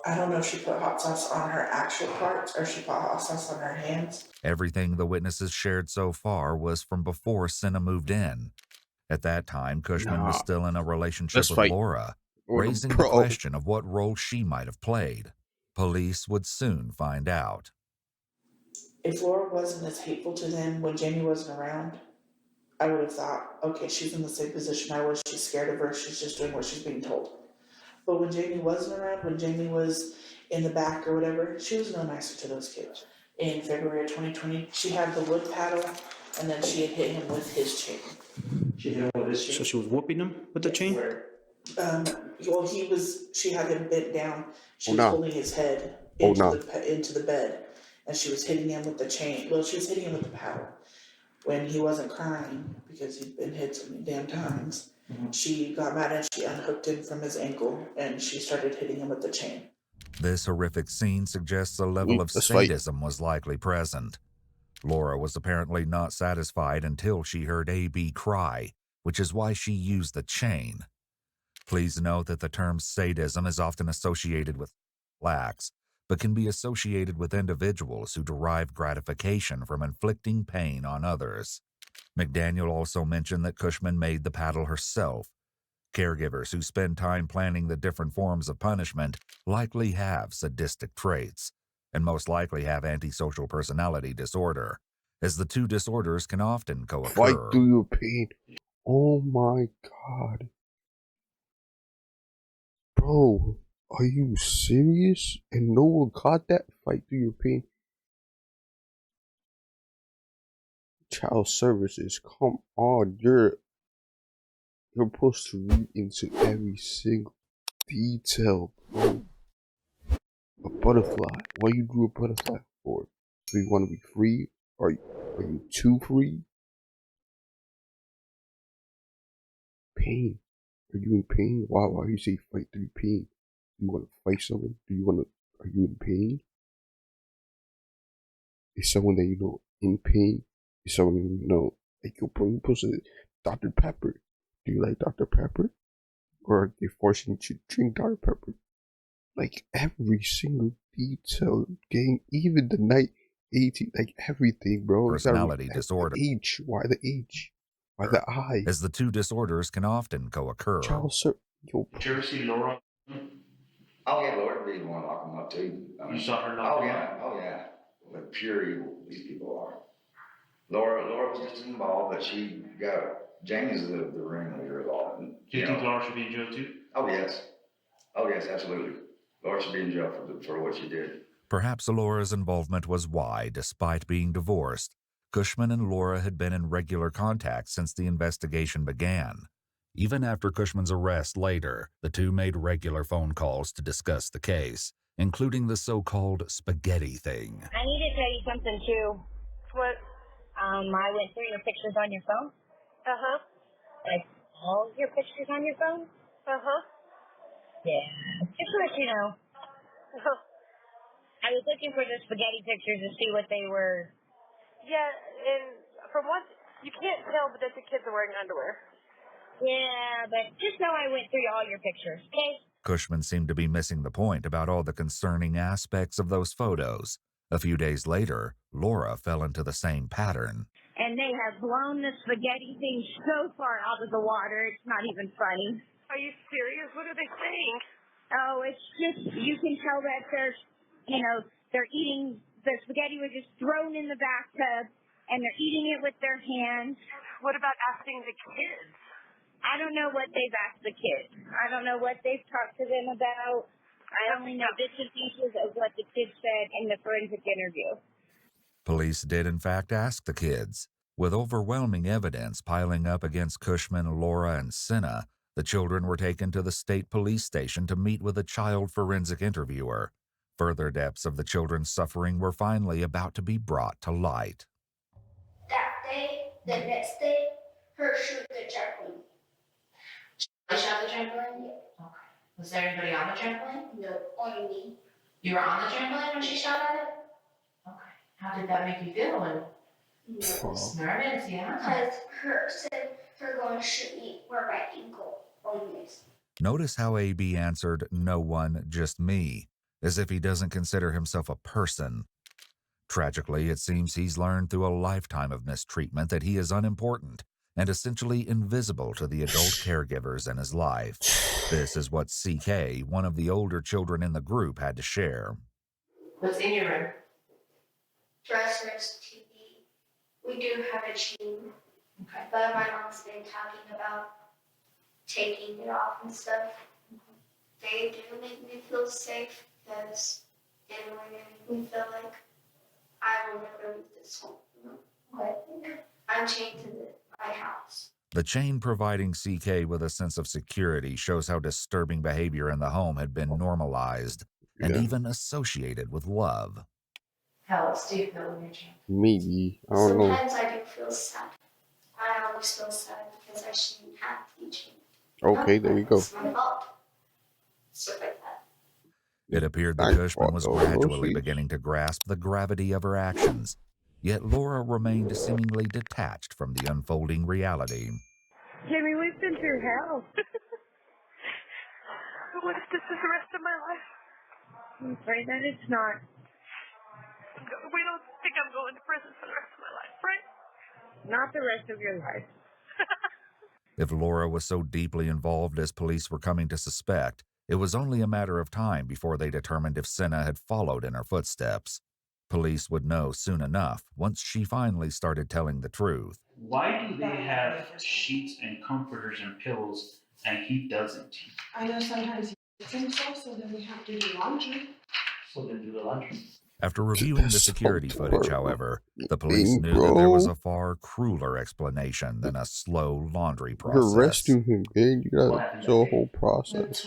I don't know if she put hot sauce on her actual parts or she put hot sauce on her hands. Everything the witnesses shared so far was from before Senna moved in. At that time, Cushman was still in a relationship with Laura, raising the question of what role she might have played. Police would soon find out. If Laura wasn't as hateful to them when Jamie wasn't around, I would have thought, okay, she's in the same position I was. She's scared of her. She's just doing what she's being told. But when Jamie wasn't around, when Jamie was in the back or whatever, she was no nicer to those kids. In February of 2020, she had the wood paddle, and then she had hit him with his chain. She hit him with his chain? So she was whooping him with the chain? Well, she had him bent down. She was holding his head into the bed, and she was hitting him with the chain. Well, she was hitting him with the paddle. When he wasn't crying, because he'd been hit so many damn times, she got mad and she unhooked him from his ankle, and she started hitting him with the chain. This horrific scene suggests a level of sadism was likely present. Laura was apparently not satisfied until she heard A.B. cry, which is why she used the chain. Please note that the term sadism is often associated with acts, but can be associated with individuals who derive gratification from inflicting pain on others. McDaniel also mentioned that Cushman made the paddle herself. Caregivers who spend time planning the different forms of punishment likely have sadistic traits, and most likely have antisocial personality disorder. as the two disorders can often Fight co-occur. through your pain. Oh my god. Bro, are you serious? And no one caught that? Fight through your pain. Child services, come on. You're supposed to read into every single detail, bro. A butterfly. Why you drew a butterfly for? Do you want to be free? Are you too free? Pain. Are you in pain? Why you say fight through pain? Do you want to fight someone? Are you in pain? Is someone that you know in pain? Is someone you know, like, yo, bro, you supposed to Dr. Pepper. Do you like Dr. Pepper? Or are they forcing you to drink Dr. Pepper? Like, every single detail, gang, even the night 18, like, everything, bro. Personality disorder. The H. Why the H? Why the I? As the two disorders can often co-occur. Child service. Yo, Did you ever see Laura? Oh yeah, Lord would be the one lock them up too. You saw her lock Oh them yeah, up? oh yeah. Like pure evil, these people are. Laura was just involved, but she got Jamie's the ringleader of all. Do you think Laura should be in jail too? Oh yes, absolutely. Laura should be in jail for what she did. Perhaps Laura's involvement was why, despite being divorced, Cushman and Laura had been in regular contact since the investigation began. Even after Cushman's arrest later, the two made regular phone calls to discuss the case, including the so-called spaghetti thing. I need to tell you something too. What? I went through your pictures on your phone. Uh-huh. Like all your pictures on your phone? Uh-huh. Yeah. Just to let you know. Uh-huh. I was looking for the spaghetti pictures to see what they were. Yeah, and from what you can't tell, but that the kids are wearing underwear. Yeah, but just know I went through all your pictures, okay? Cushman seemed to be missing the point about all the concerning aspects of those photos. A few days later, Laura fell into the same pattern. And they have blown the spaghetti thing so far out of the water, it's not even funny. Are you serious? What are they saying? Oh, it's just, you can tell that they're eating, the spaghetti was just thrown in the bathtub, and they're eating it with their hands. What about asking the kids? I don't know what they've asked the kids. I don't know what they've talked to them about. I only know bits and pieces of what the kids said in the forensic interview. Police did in fact ask the kids. With overwhelming evidence piling up against Cushman, Laura, and Senna, the children were taken to the state police station to meet with a child forensic interviewer. Further depths of the children's suffering were finally about to be brought to light. That day, the next day, her shoot the trampoline. They shot the trampoline? Yeah. Okay. Was there anybody on the trampoline? No, only me. You were on the trampoline when she shot at it? Okay. How did that make you feel? And Nervous. nervous, yeah. Because her going to shoot me where my ankle only is. Notice how AB answered, "No one, just me," as if he doesn't consider himself a person. Tragically, it seems he's learned through a lifetime of mistreatment that he is unimportant and essentially invisible to the adult caregivers in his life. This is what CK, one of the older children in the group, had to share. What's in your room? Dressers, TV. We do have a chain. Okay. But my mom's been talking about taking it off and stuff. They do make me feel safe because they don't make me feel like I will never leave this home. But I'm chained to my house. The chain providing CK with a sense of security shows how disturbing behavior in the home had been normalized and even associated with love. How else do you feel when you're chained? Maybe. I don't know. Sometimes I do feel sad. I always feel sad because I shouldn't have to be chained. Okay, there we go. It's my fault. Stuff like that. It appeared that Cushman was gradually beginning to grasp the gravity of her actions, yet Laura remained seemingly detached from the unfolding reality. Jamie, we've been through hell. What if this is the rest of my life? I'm afraid that it's not. We don't think I'm going to prison for the rest of my life, right? Not the rest of your life. If Laura was so deeply involved as police were coming to suspect, it was only a matter of time before they determined if Senna had followed in her footsteps. Police would know soon enough once she finally started telling the truth. Why do they have sheets and comforters and pillows and he doesn't? I know sometimes he gets himself, so then we have to do laundry. So then do the laundry. After reviewing the That's security so footage, terrible. however, the police Thing, knew that there was bro. a far crueler explanation than a slow laundry You're process. arresting him, gang. You gotta do a whole process.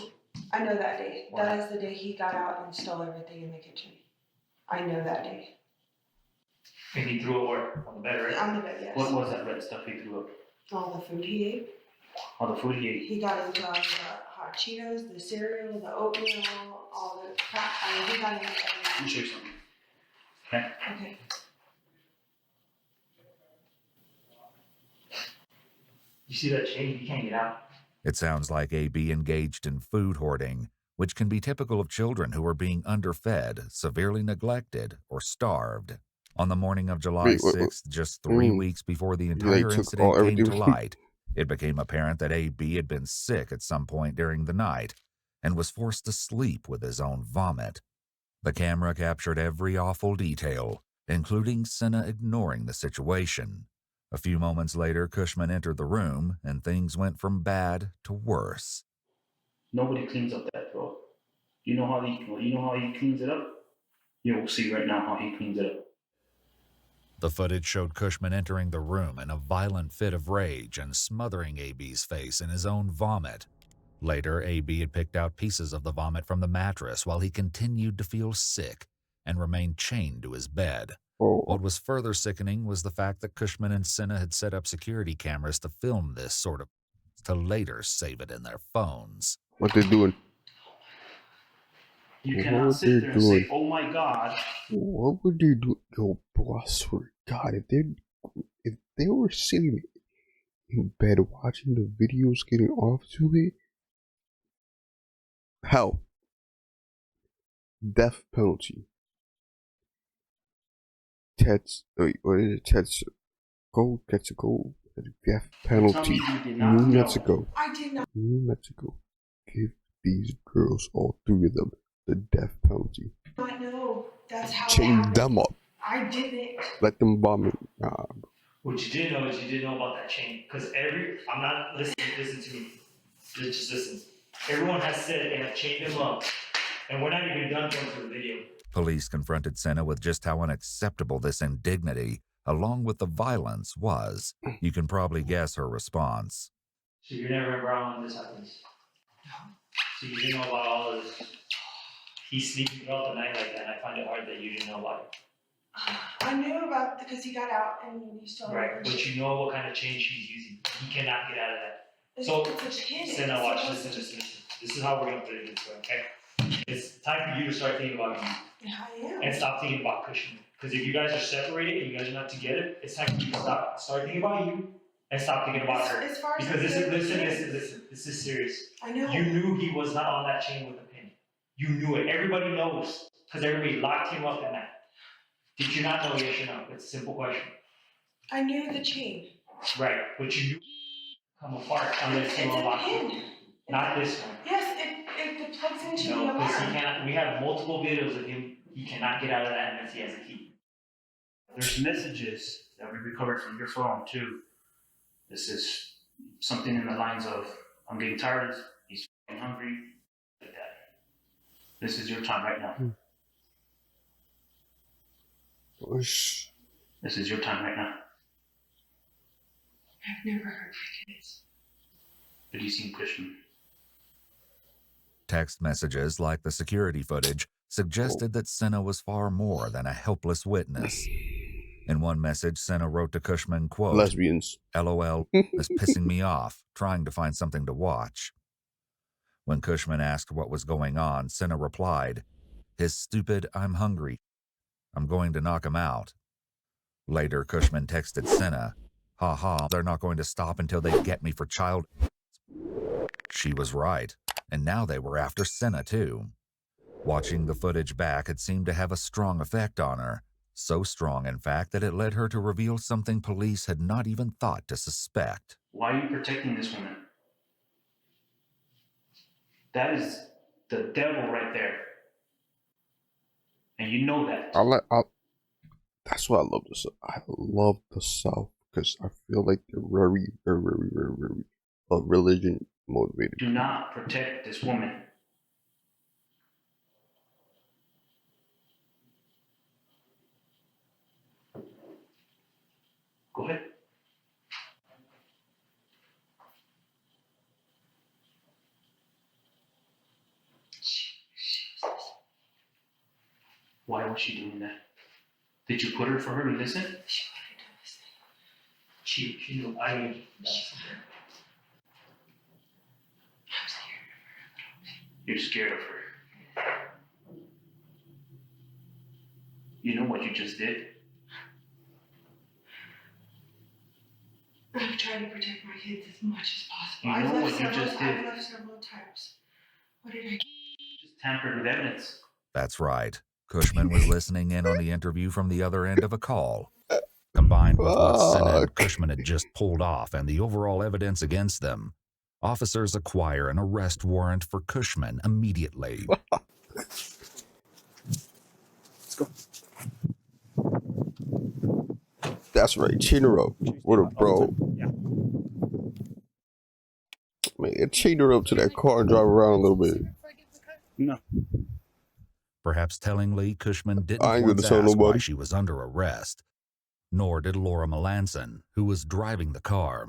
I know that day. That is the day he got out and stole everything in the kitchen. I know that day. And he threw it where? On the bed, right? On the bed, yes. What was that red stuff he threw up? All the food he ate. All the food he ate? He got into the hot Cheetos, the cereal, the oatmeal, all the crap. I mean, he got into everything. Let me show you something. Okay? Okay. You see that chain? You can't get out. It sounds like AB engaged in food hoarding, which can be typical of children who are being underfed, severely neglected, or starved. On the morning of July 6th, just 3 weeks before the entire incident came to light, it became apparent that AB had been sick at some point during the night and was forced to sleep with his own vomit. The camera captured every awful detail, including Senna ignoring the situation. A few moments later, Cushman entered the room, and things went from bad to worse. Nobody cleans up that throat. You know how he cleans it up? You'll see right now how he cleans it up. The footage showed Cushman entering the room in a violent fit of rage and smothering AB's face in his own vomit. Later, AB had picked out pieces of the vomit from the mattress while he continued to feel sick and remained chained to his bed. What was further sickening was the fact that Cushman and Senna had set up security cameras to film this sort of to later save it in their phones. What they're doing? You cannot sit there and say, oh my God. What would they do? Yo, bro, I swear to God, if they were sitting in bed watching the videos getting off to it, hell, death penalty. Ted's, what is it? Ted's gold, gets a gold. Death penalty. New Mexico. I did not. New Mexico. Give these girls, all three of them, the death penalty. I know. That's how Chain them up. I didn't. Let them bomb it. Nah. What you did know is you didn't know about that chain. Because I'm not, listen to me. Just listen. Everyone has said they have chained them up. And we're not even done going through the video. Police confronted Senna with just how unacceptable this indignity, along with the violence, was. You can probably guess her response. So you're never around when this happens? No. So you didn't know about all of this? He's sleeping throughout the night like that, and I find it hard that you didn't know about it. I knew about it because he got out and he still. Right, but you know what kind of chain she's using. He cannot get out of that. So, Senna, watch, listen. This is how we're going to put it this way, okay? It's time for you to start thinking about you. Yeah, I am. And stop thinking about Cushman. Because if you guys are separated and you guys are not together, it's time for you to start thinking about you and stop thinking about her. Because this is serious. I know. You knew he was not on that chain with a pin. You knew it. Everybody knows. Because everybody locked him up in that. Did you not know? Yes or no? It's a simple question. I knew the chain. Right, but you knew come apart unless you unlock it. Not this one. Yes, it plugs into the No, alarm. because he cannot. We have multiple videos of him. He cannot get out of that unless he has a key. There's messages that we recovered from your phone too. This is something in the lines of, I'm getting tired, he's hungry, like that. This is your time right now. Push. This is your time right now. I've never heard my kids. Have you seen Cushman? Text messages, like the security footage, suggested that Senna was far more than a helpless witness. In one message, Senna wrote to Cushman, quote, lesbians. LOL is pissing me off, trying to find something to watch. When Cushman asked what was going on, Senna replied, his stupid, I'm hungry. I'm going to knock him out. Later, Cushman texted Senna, haha, they're not going to stop until they get me for child. She was right, and now they were after Senna too. Watching the footage back, it seemed to have a strong effect on her. So strong, in fact, that it led her to reveal something police had not even thought to suspect. Why are you protecting this woman? That is the devil right there. And you know that. That's why I love the South. I love the South because I feel like they're very religion motivated. Do not protect this woman. Go ahead. Why was she doing that? Did you put her for her to listen? She wanted to listen. She knew. I mean, I'm scared of her. You're scared of her. You know what you just did? I'm trying to protect my kids as much as possible. You know what you just did? I've left several times. What did I do? Just tampered with evidence. That's right. Cushman was listening in on the interview from the other end of a call. Combined with what Senna and Cushman had just pulled off and the overall evidence against them, officers acquire an arrest warrant for Cushman immediately. Let's go. That's right, chain her up. What a bro. Yeah. Man, chain her up to that car and drive around a little bit. No. Perhaps tellingly, Cushman didn't I ain't gonna once tell ask why nobody. she was under arrest. Nor did Laura Melanson, who was driving the car.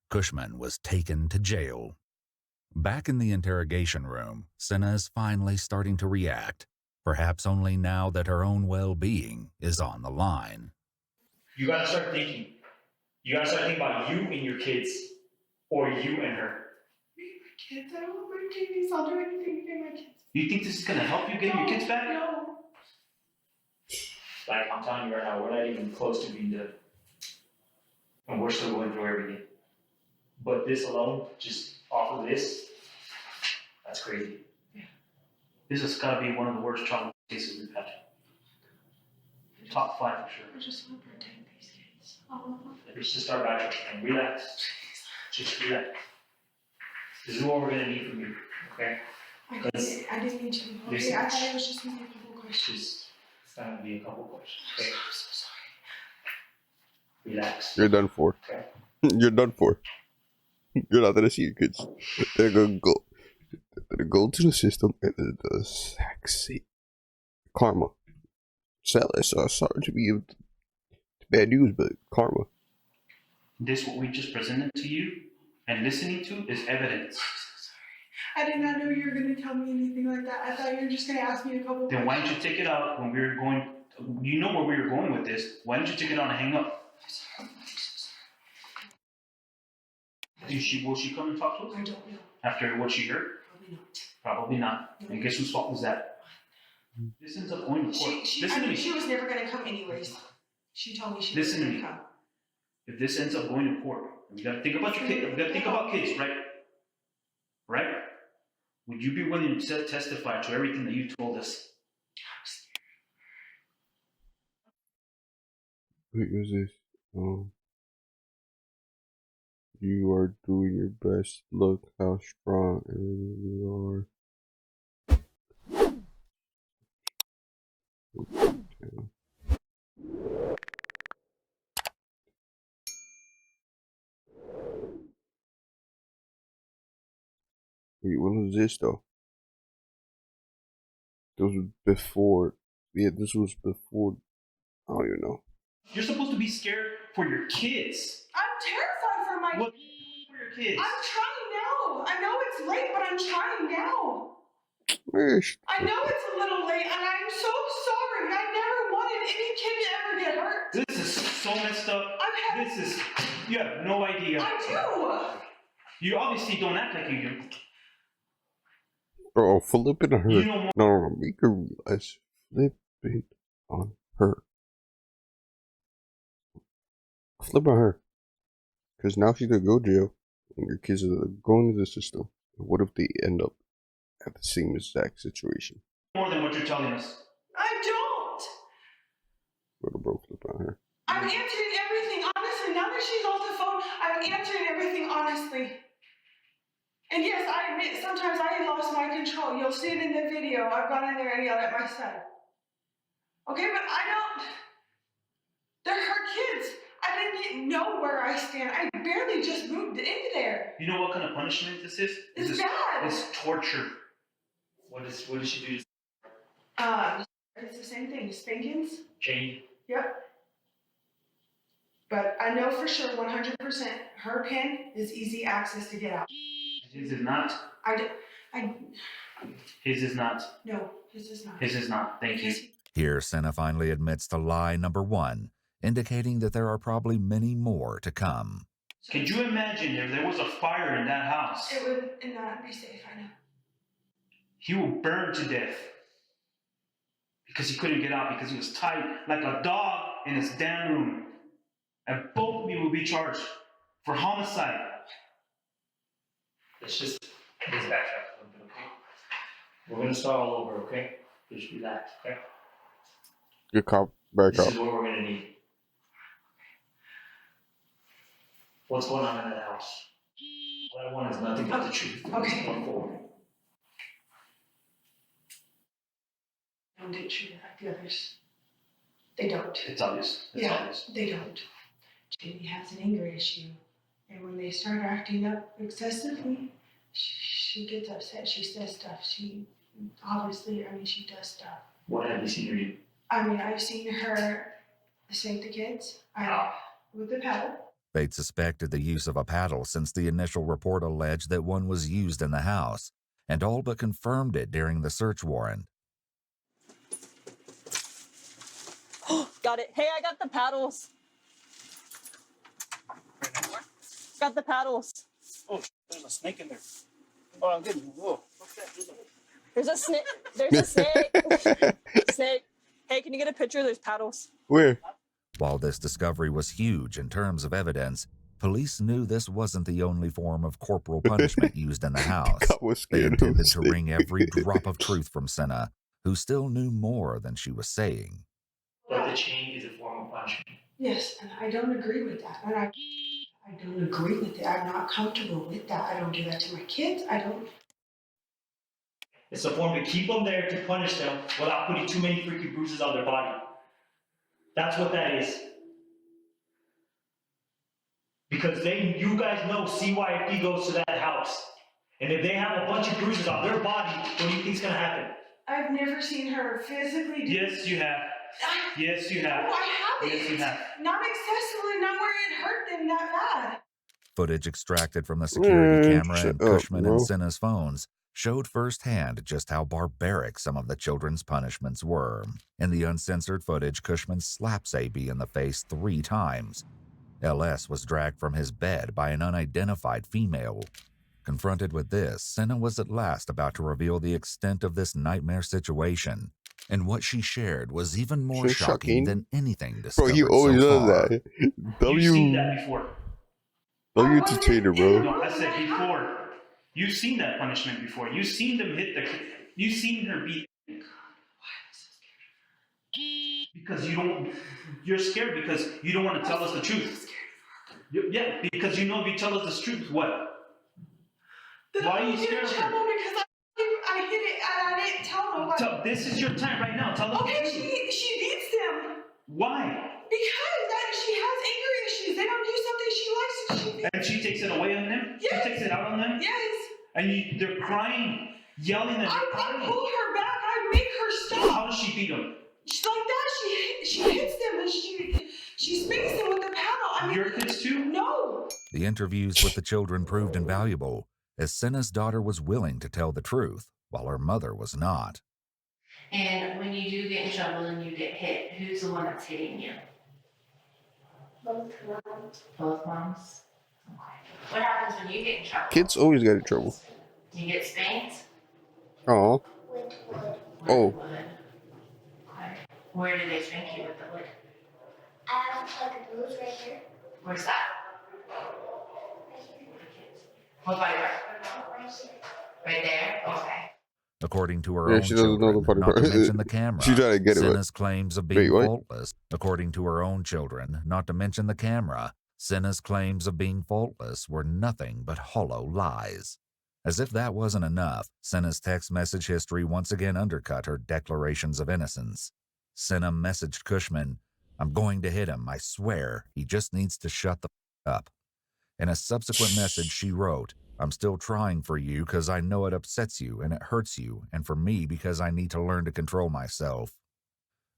Cushman was taken to jail. Back in the interrogation room, Senna is finally starting to react, perhaps only now that her own well-being is on the line. You gotta start thinking. You gotta start thinking about you and your kids, or you and her. Kids, I don't want my babies. I'll do anything to get my kids. You think this is gonna help you get your kids back? No. Like, I'm telling you right now, we're not even close to being done. And we're still going through everything. But this alone, just off of this, that's crazy. Yeah. This has gotta be one of the worst child cases we've had. Top 5 for sure. I just want to protect these kids. All of them. Let's just start back and relax. Just relax. This is what we're gonna need from you, okay? I didn't need to. Okay, Listen. I thought it was just gonna be a couple questions. It's gonna be a couple questions. Okay? I'm so sorry. Relax. You're done for. Okay. You're done for. You're not gonna see your kids. They're gonna go. They're gonna go to the system and the exact same karma. Sorry to be bad news, but karma. This, what we just presented to you and listening to, is evidence. I did not know you were gonna tell me anything like that. I thought you were just gonna ask me a couple Then questions. why didn't you take it out when we were going? You know where we were going with this. Why didn't you take it out and hang up? I'm sorry. I'm so sorry. Will she come and talk to us? I don't know. After what she heard? Probably not. Probably not. And guess whose fault was that? This ends up going to court. Listen to me. She was never gonna come anyways. She told me she Listen to was me. gonna come. If this ends up going to court, we gotta think about your kid. We gotta think about kids, right? Right? Would you be willing to testify to everything that you told us? Wait, who's this? You are doing your best. Look how strong you are. Wait, when was this though? This was before. Yeah, this was before. I don't even know. You're supposed to be scared for your kids. I'm terrified for my What for your kids? I'm trying now. I know it's late, but I'm trying now. Ish. I know it's a little late, and I'm so sorry. I never wanted any kid to ever get hurt. This is so messed up. This is. You have no idea. I You obviously don't act like you do. Bro, flipping on her. You know No, make her realize. Flipping on her. Flip on her. Because now she's gonna go to jail. And your kids are going to the system. And what if they end up at the same exact situation? More than what you're telling us. I don't. Bro, flip on her. I'm answering everything honestly. Now that she's off the phone, I'm answering everything honestly. And yes, I admit sometimes I lost my control. You'll see it in the video. I've gone in there and yelled at my son. Okay, but I don't. I stand. I barely just moved into there. You know what kind of punishment this is? It's bad. It's torture. What did she do? It's the same thing. Spankings. Chain. Yep. But I know for sure, 100%, her pin is easy access to get out. His is not. His is not. No, his is not. His is not. Thank you. Here, Senna finally admits to lie number 1, indicating that there are probably many more to come. Could you imagine if there was a fire in that house? It would not be safe, I know. He will burn to death because he couldn't get out because he was tied like a dog in his damn room. And both of you will be charged for homicide. Let's backtrack a little bit, okay? We're gonna start all over, okay? Just relax, okay? Good cop, back This up. is what we're gonna need. What's going on in that house? What I want is nothing but the truth. Okay. Going forward. Don't get treated like the others. They don't. It's obvious. It's obvious. They don't. Jamie has an anger issue. And when they start acting up excessively, she gets upset. She says stuff. She does stuff. What have you seen her do? I've seen her spank the kids with the paddle. They'd suspected the use of a paddle since the initial report alleged that one was used in the house, and all but confirmed it during the search warrant. Got it. Hey, I got the paddles. Got the paddles. Oh, there's a snake in there. Oh, I'm getting. Whoa. There's a snake. There's a snake. Snake. Hey, can you get a picture? There's paddles. Where? While this discovery was huge in terms of evidence, police knew this wasn't the only form of corporal punishment used in the house. They intended to wring every drop of truth from Senna, who still knew more than she was saying. But the chain is a form of punishment. Yes, and I don't agree with that. And I don't agree with it. I'm not comfortable with that. I don't do that to my kids. I don't. It's a form to keep them there to punish them without putting too many freaky bruises on their body. That's what that is. Because you guys know CYFD goes to that house. And if they have a bunch of bruises on their body, what do you think's gonna happen? I've never seen her physically do. Yes, you have. Yes, you have. No, I haven't. Yes, you have. Not excessively, not where it hurt them that bad. Footage extracted from the security camera shut in up, Cushman bro. and Senna's phones showed firsthand just how barbaric some of the children's punishments were. In the uncensored footage, Cushman slaps AB in the face 3 times. LS was dragged from his bed by an unidentified female. Confronted with this, Senna was at last about to reveal the extent of this nightmare situation. And what she shared was even more shocking than anything discovered Bro, he always so does far. that. You've seen that before. W entertainer, bro. No, I said before. You've seen that punishment before. You've seen them hit the. You've seen her beat. Because you're scared because you don't want to tell us the truth. Yeah, because you know if you tell us the truth, what? Why are you scared of her? Because I hit it and I didn't tell nobody. This is your time right now. Tell them the truth. She beats them. Why? Because she has anger issues. They don't do something she likes and she beats. And she takes it away on them? Yes. She takes it out on them? Yes. And they're crying, yelling at her. I pull her back. I make her stop. How does she beat them? She's like that. She hits them and she spanks them with the paddle. Your kids too? No. The interviews with the children proved invaluable, as Senna's daughter was willing to tell the truth, while her mother was not. And when you do get in trouble and you get hit, who's the one that's hitting you? Both moms. Both moms? Okay. What happens when you get in trouble? Kids always get in trouble. You get spanked? Oh. With wood. Oh. Wood. Okay. Where do they spank you with the wood? I have like a bruise right here. Where's that? Right here. What body part? Right here. Right there? Okay. According to her Yeah, own she doesn't know the children, body not to part. mention the camera, She tried to get it, but- Senna's claims of being Wait, what? faultless. According to her own children, not to mention the camera, Senna's claims of being faultless were nothing but hollow lies. As if that wasn't enough, Senna's text message history once again undercut her declarations of innocence. Senna messaged Cushman, "I'm going to hit him, I swear. He just needs to shut the up. In a subsequent message, she wrote, "I'm still trying for you because I know it upsets you and it hurts you, and for me because I need to learn to control myself."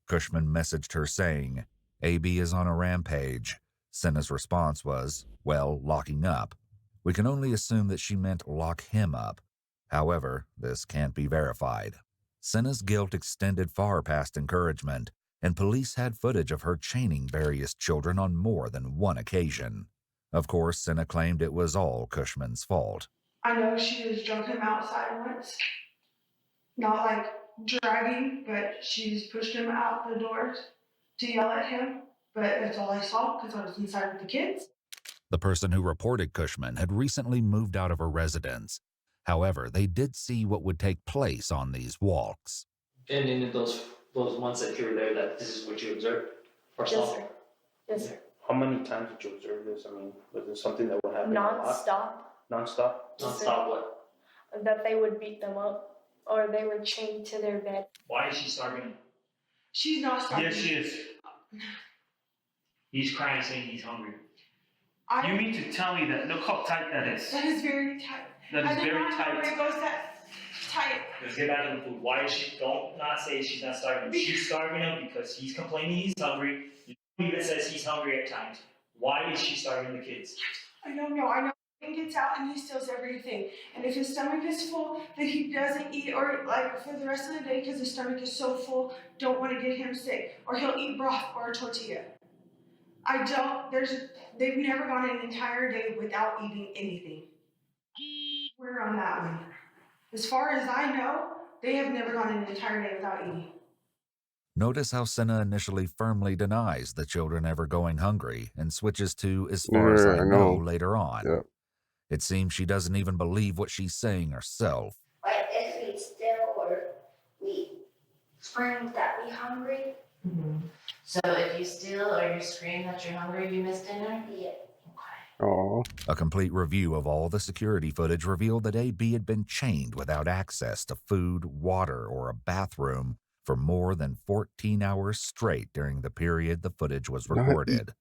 Cushman messaged her saying, "AB is on a rampage." Senna's response was, "Well, locking up." We can only assume that she meant lock him up. However, this can't be verified. Senna's guilt extended far past encouragement, and police had footage of her chaining various children on more than one occasion. Of course, Senna claimed it was all Cushman's fault. I know she was drunk him outside once. Not like dragging, but she's pushed him out the doors to yell at him. But that's all I saw because I was inside with the kids. The person who reported Cushman had recently moved out of her residence. However, they did see what would take place on these walks. And in those months that you were there, that this is what you observed? Or Yes, saw? sir. Yes, sir. How many times did you observe this? I mean, was it something that would happen a lot? Non-stop. Non-stop? Non-stop what? That they would beat them up or they were chained to their bed. Why is she starving? She's not starving. Yes, she is. He's crying saying he's hungry. You mean to tell me that? Look how tight that is. That is very tight. That is very I tight. did not know where it goes that tight. Let's get back to the food. Why is she? Don't not say she's not starving. She's starving him because he's complaining he's hungry. He even says he's hungry at times. Why is she starving the kids? I don't know. I know he gets out and he steals everything. And if his stomach is full, then he doesn't eat, or like for the rest of the day because his stomach is so full, don't want to get him sick. Or he'll eat broth or a tortilla. They've never gone an entire day without eating anything. We're on that one. As far as I know, they have never gone an entire day without eating. Notice how Senna initially firmly denies the children ever going hungry and switches to "as far as I know" later on. Yep. It seems she doesn't even believe what she's saying herself. Like if we still or we scream that we hungry. Mm-hmm. So if you steal or you scream that you're hungry, you miss dinner? Yeah. Aww. A complete review of all the security footage revealed that AB had been chained without access to food, water, or a bathroom for more than 14 hours straight during the period the footage was recorded.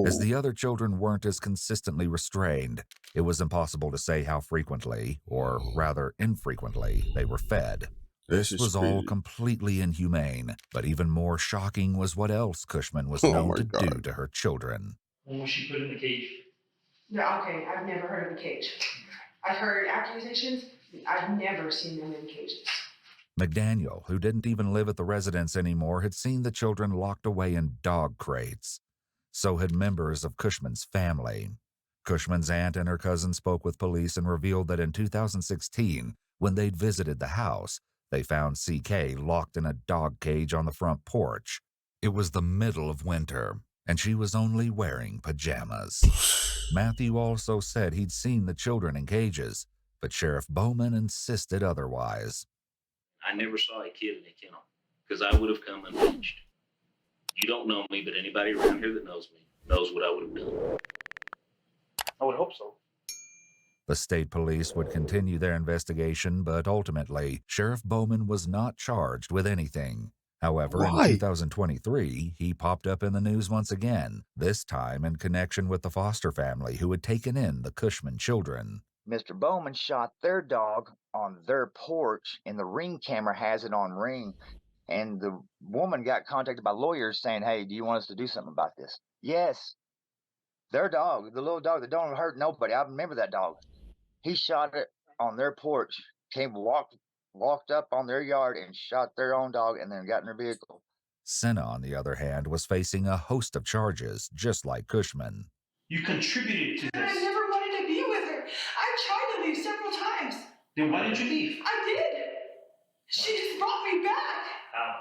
As the other children weren't as consistently restrained, it was impossible to say how frequently, or rather infrequently, they were fed. This was all completely inhumane, but even more shocking was what else Cushman was known to do to her children. When was she put in the cage? Yeah, okay, I've never heard of a cage. I've heard accusations. I've never seen them in cages. McDaniel, who didn't even live at the residence anymore, had seen the children locked away in dog crates. So had members of Cushman's family. Cushman's aunt and her cousin spoke with police and revealed that in 2016, when they'd visited the house, they found CK locked in a dog cage on the front porch. It was the middle of winter, and she was only wearing pajamas. Matthew also said he'd seen the children in cages, but Sheriff Bowman insisted otherwise. I never saw a kid in a kennel because I would have come unhinged. You don't know me, but anybody around here that knows me knows what I would have done. I would hope so. The state police would continue their investigation, but ultimately, Sheriff Bowman was not charged with anything. However, in 2023, he popped up in the news once again, this time in connection with the foster family who had taken in the Cushman children. Mr. Bowman shot their dog on their porch, and the Ring camera has it on Ring. And the woman got contacted by lawyers saying, "Hey, do you want us to do something about this?" Yes. Their dog, the little dog that don't hurt nobody. I remember that dog. He shot it on their porch, walked up on their yard and shot their own dog and then got in their vehicle. Senna, on the other hand, was facing a host of charges, just like Cushman. You contributed to this. I never wanted to be with her. I tried to leave several times. Then why didn't you leave? I did. She just brought me back. How?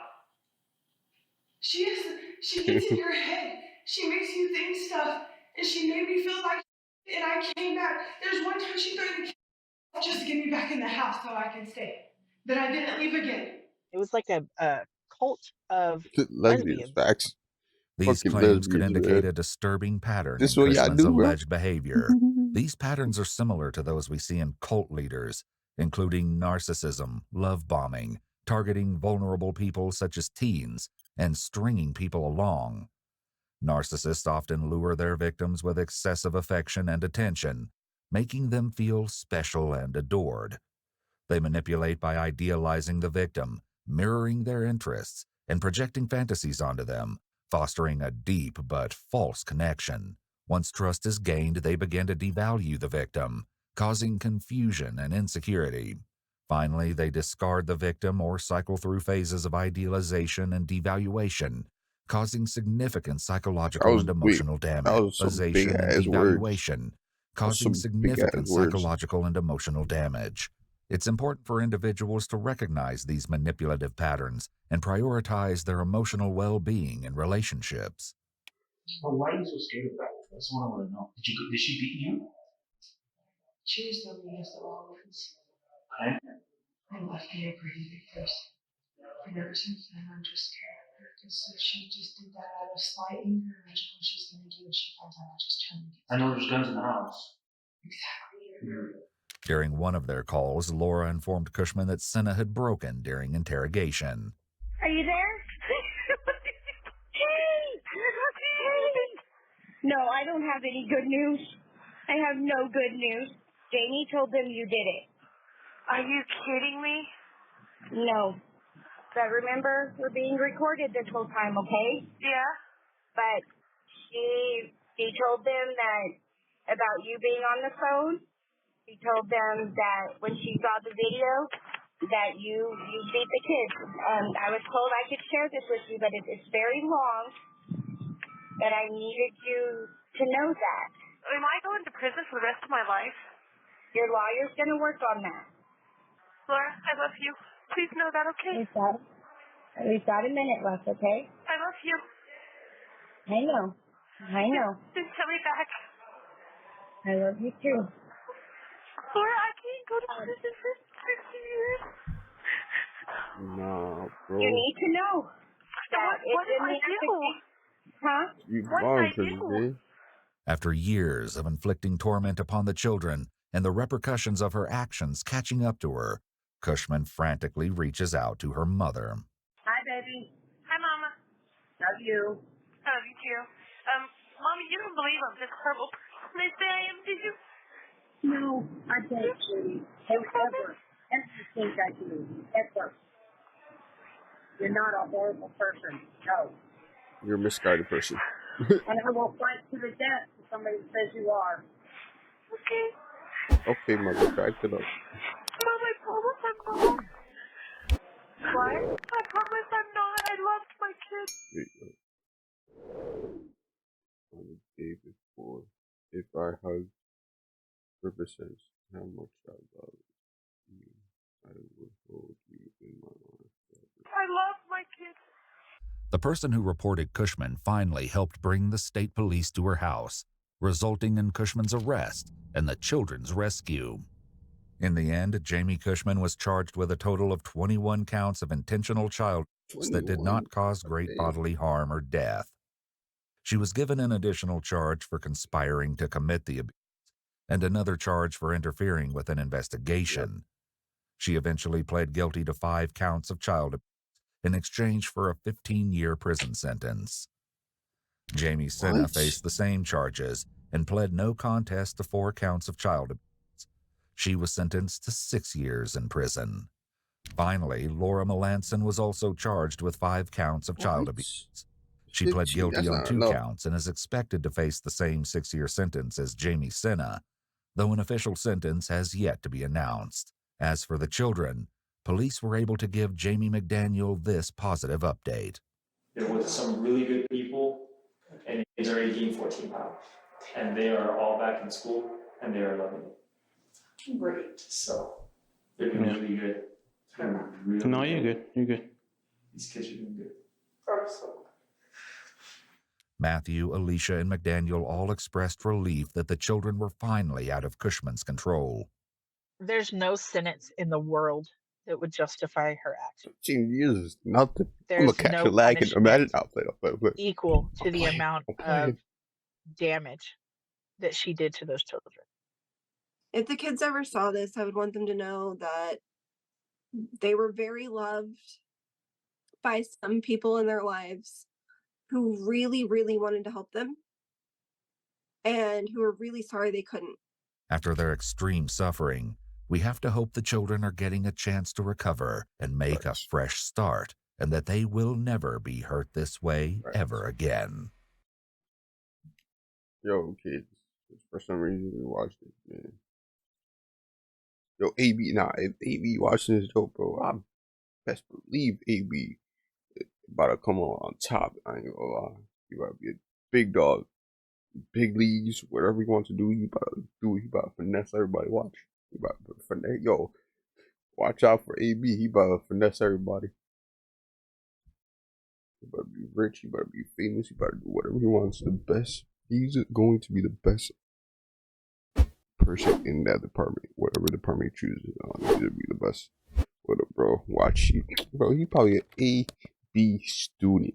She gets in your head. She makes you think stuff, and she made me feel like, and I came back. There's one time she threw the just to get me back in the house so I can stay. Then I didn't leave again. It was like a cult of lesbians. Facts. These Fucking claims could lesbians, indicate man. a disturbing pattern This in what y'all Cushman's do, bro. alleged behavior. These patterns are similar to those we see in cult leaders, including narcissism, love bombing, targeting vulnerable people such as teens, and stringing people along. Narcissists often lure their victims with excessive affection and attention, making them feel special and adored. They manipulate by idealizing the victim, mirroring their interests, and projecting fantasies onto them, fostering a deep but false connection. Once trust is gained, they begin to devalue the victim, causing confusion and insecurity. Finally, they discard the victim or cycle through phases of idealization and devaluation, causing significant psychological and emotional That damage. was some big Idealization and ass words. devaluation, That's causing some big ass significant words. psychological and emotional damage. It's important for individuals to recognize these manipulative patterns and prioritize their emotional well-being in relationships. Well, why are you so scared of that? That's what I want to know. Did she beat you? She was the meanest of all ones. Okay. I left me a pretty big person. And ever since then, I'm just scared of her because if she just did that out of slight anger, imagine what she's going to do if she finds out I just turned and I know there's guns in the house. Exactly. During one of their calls, Laura informed Cushman that Senna had broken during interrogation. Are you there? Hey! No, I don't have any good news. I have no good news. Jamie told them you did it. Are you kidding me? No. But remember, we're being recorded this whole time, okay? Yeah. But he told them that about you being on the phone. He told them that when she saw the video, that you beat the kids. I was told I could share this with you, but it's very long. But I needed you to know that. Am I going to prison for the rest of my life? Your lawyer's going to work on that. Laura, I love you. Please know that, okay? We've got a minute left, okay? I love you. I know. Just tell me back. I love you too. Laura, I can't go to prison for 60 years. Nah, bro. You need to know that What did I do? Huh? You What gone did I prison, do? man. After years of inflicting torment upon the children and the repercussions of her actions catching up to her, Cushman frantically reaches out to her mother. Hi, baby. Hi, Mama. Love you. I love you too. Mommy, you don't believe I'm this horrible person they say I am, do you? No, I don't, sweetie. Don't ever think I do. Ever. You're not a horrible person. No. You're a misguided person. And I will fight to the death if somebody says you are. Okay. Okay, mother, crack it up. Mom, I promise I'm not. What? I promise I'm not. I loved my kids. There you go. I would give it for if I hug represents how much I love you. I would hold you in my arms. I love my kids. The person who reported Cushman finally helped bring the state police to her house, resulting in Cushman's arrest and the children's rescue. In the end, Jamie Cushman was charged with a total of 21 counts of intentional child abuse that did not cause great bodily harm or death. She was given an additional charge for conspiring to commit the abuse and another charge for interfering with an investigation. She eventually pled guilty to 5 counts of child abuse in exchange for a 15-year prison sentence. Jamie Senna faced the same charges and pled no contest to 4 counts of child abuse. She was sentenced to 6 years in prison. Finally, Laura Melanson was also charged with 5 counts of child abuse. She pled guilty on 2 counts and is expected to face the same 6-year sentence as Jamie Senna, though an official sentence has yet to be announced. As for the children, police were able to give Jamie McDaniel this positive update. They're with some really good people, and he's already gained 14 pounds. And they are all back in school, and they are loving it. Great. So, they're doing really good. No, you're good. You're good. These kids are doing good. Matthew, Alicia, and McDaniel all expressed relief that the children were finally out of Cushman's control. There's no sentence in the world that would justify her action. 15 years is nothing. I'm There's gonna catch no a lag and imagine. punishment I'll play. equal to the playing. amount of damage that she did to those children. If the kids ever saw this, I would want them to know that they were very loved by some people in their lives, who really, really wanted to help them and who are really sorry they couldn't. After their extreme suffering, we have to hope the children are getting a chance to recover and make a fresh start, and that they will never be hurt this way ever again. Yo, kids, for some reason we watched it, man. Yo, AB, nah, if AB watching this, yo, bro, I best believe AB about to come on top. I ain't gonna lie. You about to be a big dog, big leagues, whatever he wants to do. You about to do. He about to finesse everybody. Watch. He about to finesse. Yo, watch out for AB. He about to finesse everybody. He about to be rich. He about to be famous. He about to do whatever he wants. The best. He's going to be the best person in that department. Whatever department he chooses, he's gonna be the best. What up, bro? Watch you, bro. He probably an A B student.